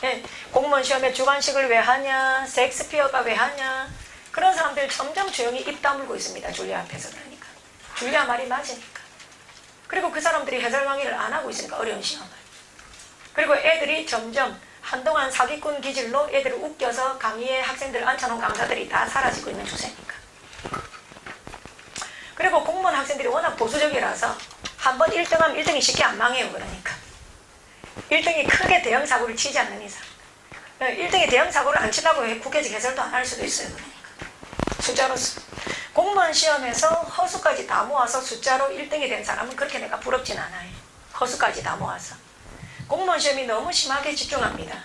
예. 공무원 시험에 주관식을 왜 하냐, 셰익스피어가 왜 하냐, 그런 사람들 점점 조용히 입 다물고 있습니다. 줄리아 앞에서. 그러니까 줄리아 말이 맞으니까. 그리고 그 사람들이 해설 강의를 안 하고 있으니까 어려운 시험을. 그리고 애들이 점점 한동안 사기꾼 기질로 애들을 웃겨서 강의에 학생들을 앉혀놓은 강사들이 다 사라지고 있는 추세니까. 그리고 공무원 학생들이 워낙 보수적이라서 한번 1등하면 1등이 쉽게 안 망해요. 그러니까 1등이 크게 대형 사고를 치지 않는 이상, 1등이 대형 사고를 안 친다고 해 국회직 해설도 안 할 수도 있어요. 그러니까 숫자로서 공무원 시험에서 허수까지 다 모아서 숫자로 1등이 된 사람은 그렇게 내가 부럽진 않아요. 허수까지 다 모아서. 공무원 시험이 너무 심하게 집중합니다.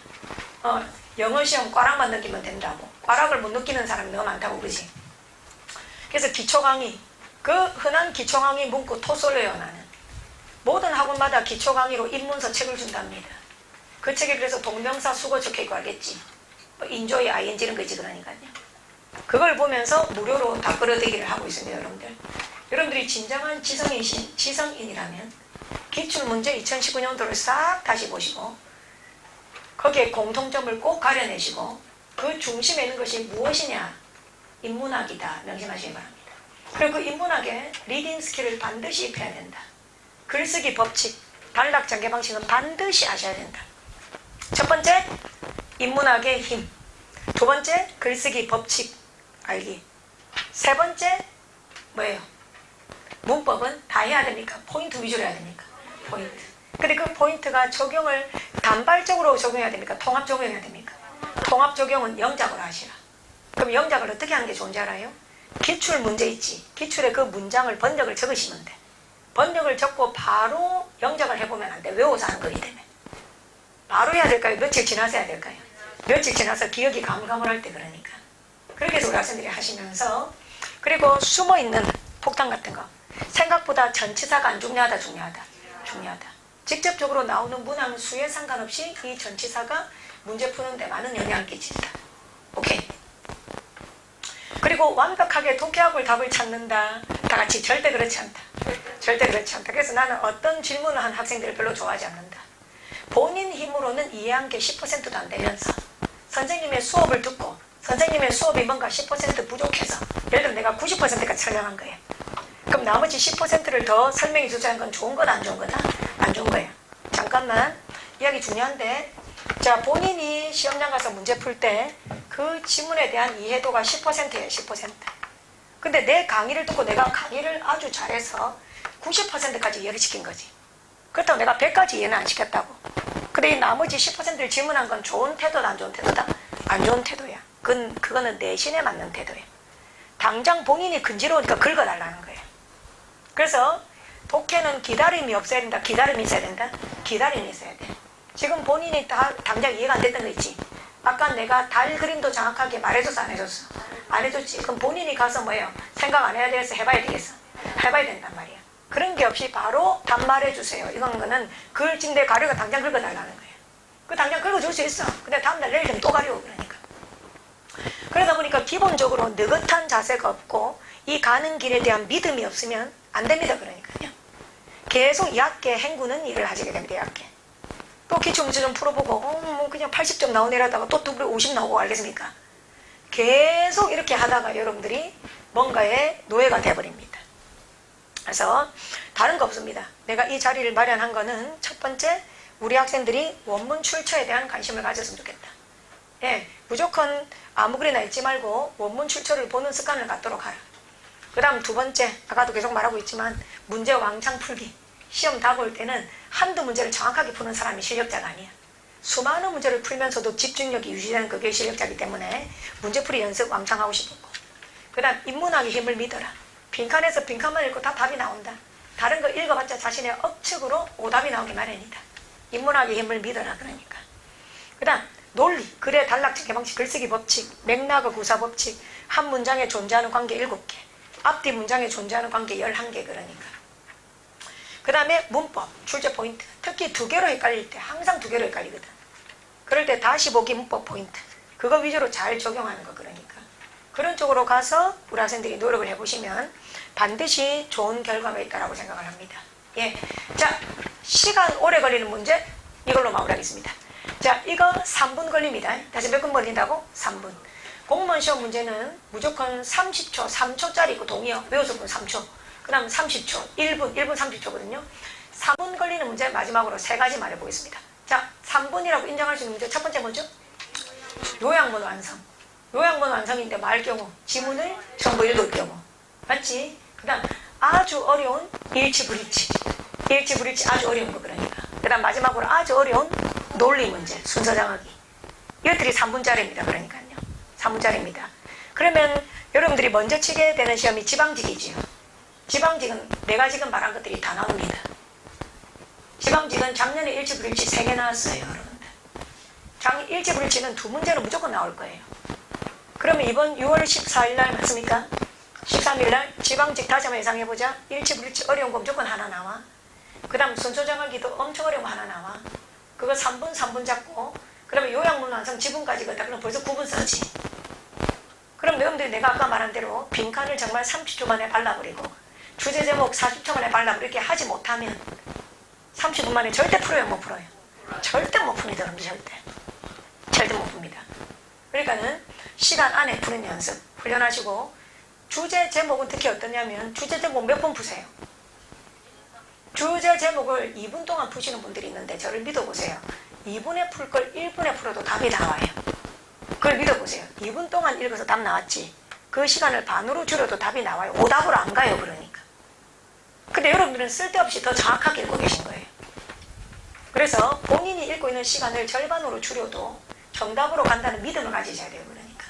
영어 시험 꽈락만 느끼면 된다고. 꽈락을 못 느끼는 사람이 너무 많다고, 그지? 그래서 기초 강의, 그 흔한 기초 강의 문구 토쏠려요. 나는 모든 학원마다 기초 강의로 입문서 책을 준답니다. 그 책에 그래서 동명사 수거 적혀있고 알겠지? 인조의 ing 이런 거지. 그러니까요. 그걸 보면서 무료로 다 끌어대기를 하고 있습니다. 여러분들이 진정한 지성인이라면 기출문제 2019년도를 싹 다시 보시고 거기에 공통점을 꼭 가려내시고 그 중심에 있는 것이 무엇이냐? 인문학이다. 명심하시기 바랍니다. 그리고 그 인문학의 리딩 스킬을 반드시 입혀야 된다. 글쓰기 법칙, 단락 전개 방식은 반드시 아셔야 된다. 첫 번째, 인문학의 힘. 두 번째, 글쓰기 법칙 알기. 세 번째, 뭐예요? 문법은 다 해야 됩니까? 포인트 위주로 해야 됩니까? 포인트. 근데 그 포인트가 적용을 단발적으로 적용해야 됩니까? 통합 적용해야 됩니까? 통합 적용은 영작으로 하시라. 그럼 영작을 어떻게 하는 게 좋은지 알아요? 기출 문제 있지. 기출에 그 문장을 번역을 적으시면 돼. 번역을 적고 바로 영작을 해보면 안 돼. 외워서 하는 거기 때문에. 바로 해야 될까요? 며칠 지나서 해야 될까요? 며칠 지나서 기억이 가물가물할 때. 그러니까 그렇게 해서 우리 학생들이 하시면서, 그리고 숨어있는 폭탄 같은 거, 생각보다 전치사가 안 중요하다. 직접적으로 나오는 문항 수에 상관없이 이 전치사가 문제 푸는데 많은 영향을 끼친다. 오케이. 그리고 완벽하게 독해하고 답을 찾는다. 다 같이 절대 그렇지 않다. 절대 그렇지 않다. 그래서 나는 어떤 질문을 한 학생들을 별로 좋아하지 않는다. 본인 힘으로는 이해한 게 10%도 안 되면서 선생님의 수업을 듣고 선생님의 수업이 뭔가 10% 부족해서, 예를 들어 내가 90%까지 설명한 거예요. 그럼 나머지 10%를 더 설명해 주자는 건 좋은 거다, 안 좋은 거다? 안 좋은 거예요. 잠깐만, 이야기 중요한데, 자, 본인이 시험장 가서 문제 풀 때 그 지문에 대한 이해도가 10%예요. 10%. 근데 내 강의를 듣고 내가 강의를 아주 잘해서 90%까지 이해를 시킨 거지. 그렇다고 내가 100까지 이해는 안 시켰다고. 근데 이 나머지 10%를 질문한 건 좋은 태도다, 안 좋은 태도다? 안 좋은 태도야. 그거는 내신에 맞는 태도예요. 당장 본인이 근지러우니까 긁어달라는 거예요. 그래서 독해는 기다림이 없어야 된다. 기다림이 있어야 된다. 기다림이 있어야 돼. 지금 본인이 당장 이해가 안 됐던 거 있지. 아까 내가 달 그림도 정확하게 말해줬어, 안 해줬어? 안 해줬지. 그럼 본인이 가서 뭐예요? 생각 안 해야 되겠어? 해봐야 되겠어? 해봐야 된단 말이야. 그런 게 없이 바로 답말해주세요. 이건 거는 글 진대 가려가 당장 긁어달라는 거예요. 그 당장 긁어줄 수 있어. 근데 다음날 내일 되면 또 가려고 그러니까. 그러다 보니까 기본적으로 느긋한 자세가 없고 이 가는 길에 대한 믿음이 없으면 안 됩니다. 그러니까요. 계속 얕게 헹구는 일을 하시게 됩니다. 얕게. 또 기출문제 좀 풀어보고 뭐 그냥 80점 나오네 이러다가 또 두부리 50 나오고 알겠습니까? 계속 이렇게 하다가 여러분들이 뭔가의 노예가 돼버립니다. 그래서 다른 거 없습니다. 내가 이 자리를 마련한 거는 첫 번째, 우리 학생들이 원문 출처에 대한 관심을 가졌으면 좋겠다. 예, 무조건 아무 글이나 읽지 말고 원문 출처를 보는 습관을 갖도록 하라. 그 다음 두 번째, 아까도 계속 말하고 있지만 문제 왕창 풀기. 시험 다가올 때는 한두 문제를 정확하게 푸는 사람이 실력자가 아니야. 수많은 문제를 풀면서도 집중력이 유지되는 그게 실력자이기 때문에 문제풀이 연습 왕창 하고 싶었고, 그 다음 인문학의 힘을 믿어라. 빈칸에서 빈칸만 읽고 다 답이 나온다. 다른 거 읽어봤자 자신의 억측으로 오답이 나오기 마련이다. 인문학의 힘을 믿어라. 그러니까 그 다음 논리, 글의 단락적 개방식, 글쓰기 법칙, 맥락의 구사 법칙, 한 문장에 존재하는 관계 7개, 앞뒤 문장에 존재하는 관계 11개. 그러니까 그 다음에 문법, 출제 포인트. 특히 두 개로 헷갈릴 때, 항상 두 개로 헷갈리거든. 그럴 때 다시 보기 문법 포인트. 그거 위주로 잘 적용하는 거. 그러니까 그런 쪽으로 가서 우리 학생들이 노력을 해보시면 반드시 좋은 결과가 있다라고 생각을 합니다. 예. 자, 시간 오래 걸리는 문제 이걸로 마무리하겠습니다. 자, 이거 3분 걸립니다. 다시 몇 분 걸린다고? 3분. 공무원 시험 문제는 무조건 30초, 3초짜리 있고 동의어, 외워서 본 3초. 그 다음 30초, 1분 30초거든요. 3분 걸리는 문제 마지막으로 3가지 말해보겠습니다. 자, 3분이라고 인정할 수 있는 문제 첫 번째 뭐죠? 요양본 완성. 요양본 완성인데 말 경우, 지문을 전부 읽을 경우. 맞지? 그 다음 아주 어려운 일치불일치. 일치불일치 아주 어려운 거. 그러니까 그 다음 마지막으로 아주 어려운 논리 문제, 순서 정하기. 이것들이 3분짜리입니다. 그러니까요. 3분짜리입니다. 그러면 여러분들이 먼저 치게 되는 시험이 지방직이지요. 지방직은 내가 지금 말한 것들이 다 나옵니다. 지방직은 작년에 일치불일치 3개 나왔어요. 여러분들. 일치불일치는 2문제는 무조건 나올 거예요. 그러면 이번 6월 14일 날 맞습니까? 13일 날 지방직 다시 한번 예상해보자. 일치불일치 어려운 거 무조건 하나 나와. 그 다음 순서 정하기도 엄청 어려운 거 하나 나와. 그거 3분 잡고, 그러면 요약문 완성 지분까지거든. 그럼 벌써 9분 써지. 그럼 여러분들이 내가 아까 말한 대로 빈칸을 정말 30초 만에 발라버리고 주제 제목 40초 만에 발라버리고 이렇게 하지 못하면 30분 만에 절대 풀어요? 못 풀어요? 절대 못 풉니다. 여러분들 절대 못 풉니다. 그러니까는 시간 안에 푸는 연습 훈련하시고, 주제 제목은 특히 어떠냐면 주제 제목 몇 번 푸세요. 주제 제목을 2분 동안 푸시는 분들이 있는데 저를 믿어보세요. 2분에 풀 걸 1분에 풀어도 답이 나와요. 그걸 믿어보세요. 2분 동안 읽어서 답 나왔지. 그 시간을 반으로 줄여도 답이 나와요. 오답으로 안 가요. 그러니까. 근데 여러분들은 쓸데없이 더 정확하게 읽고 계신 거예요. 그래서 본인이 읽고 있는 시간을 절반으로 줄여도 정답으로 간다는 믿음을 가지셔야 돼요. 그러니까.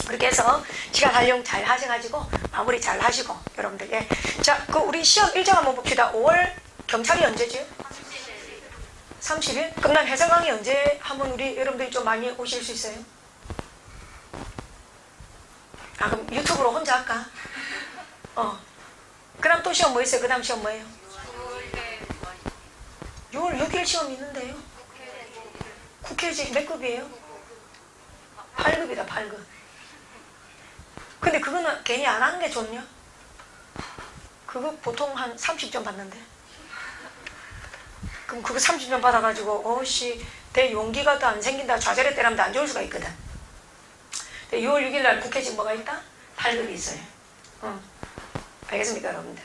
그렇게 해서 시간 활용 잘 하셔가지고 마무리 잘 하시고 여러분들. 예. 자, 그 우리 시험 일정 한번 봅시다. 5월 경찰이 언제지? 30일? 그럼 난 해설 강의 언제 하면 우리 여러분들이 좀 많이 오실 수 있어요? 아, 그럼 유튜브로 혼자 할까? 그 다음 또 시험 뭐 있어요? 그 다음 시험 뭐예요? 6월 6일 시험 있는데요. 국회의직 몇 급이에요? 8급이다. 8급. 근데 그거는 괜히 안 하는 게 좋냐? 그거 보통 한 30점 받는데. 그럼 그거 30점 받아가지고 내 용기가 더 안 생긴다, 좌절에 때라면 안 좋을 수가 있거든. 근데 6월 6일 날 국회의직 뭐가 있다? 8급이 있어요. 알겠습니까, 여러분들?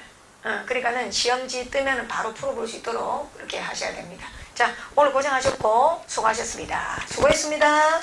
그러니까는 시험지 뜨면 바로 풀어볼 수 있도록 그렇게 하셔야 됩니다. 자, 오늘 고생하셨고 수고하셨습니다. 수고했습니다.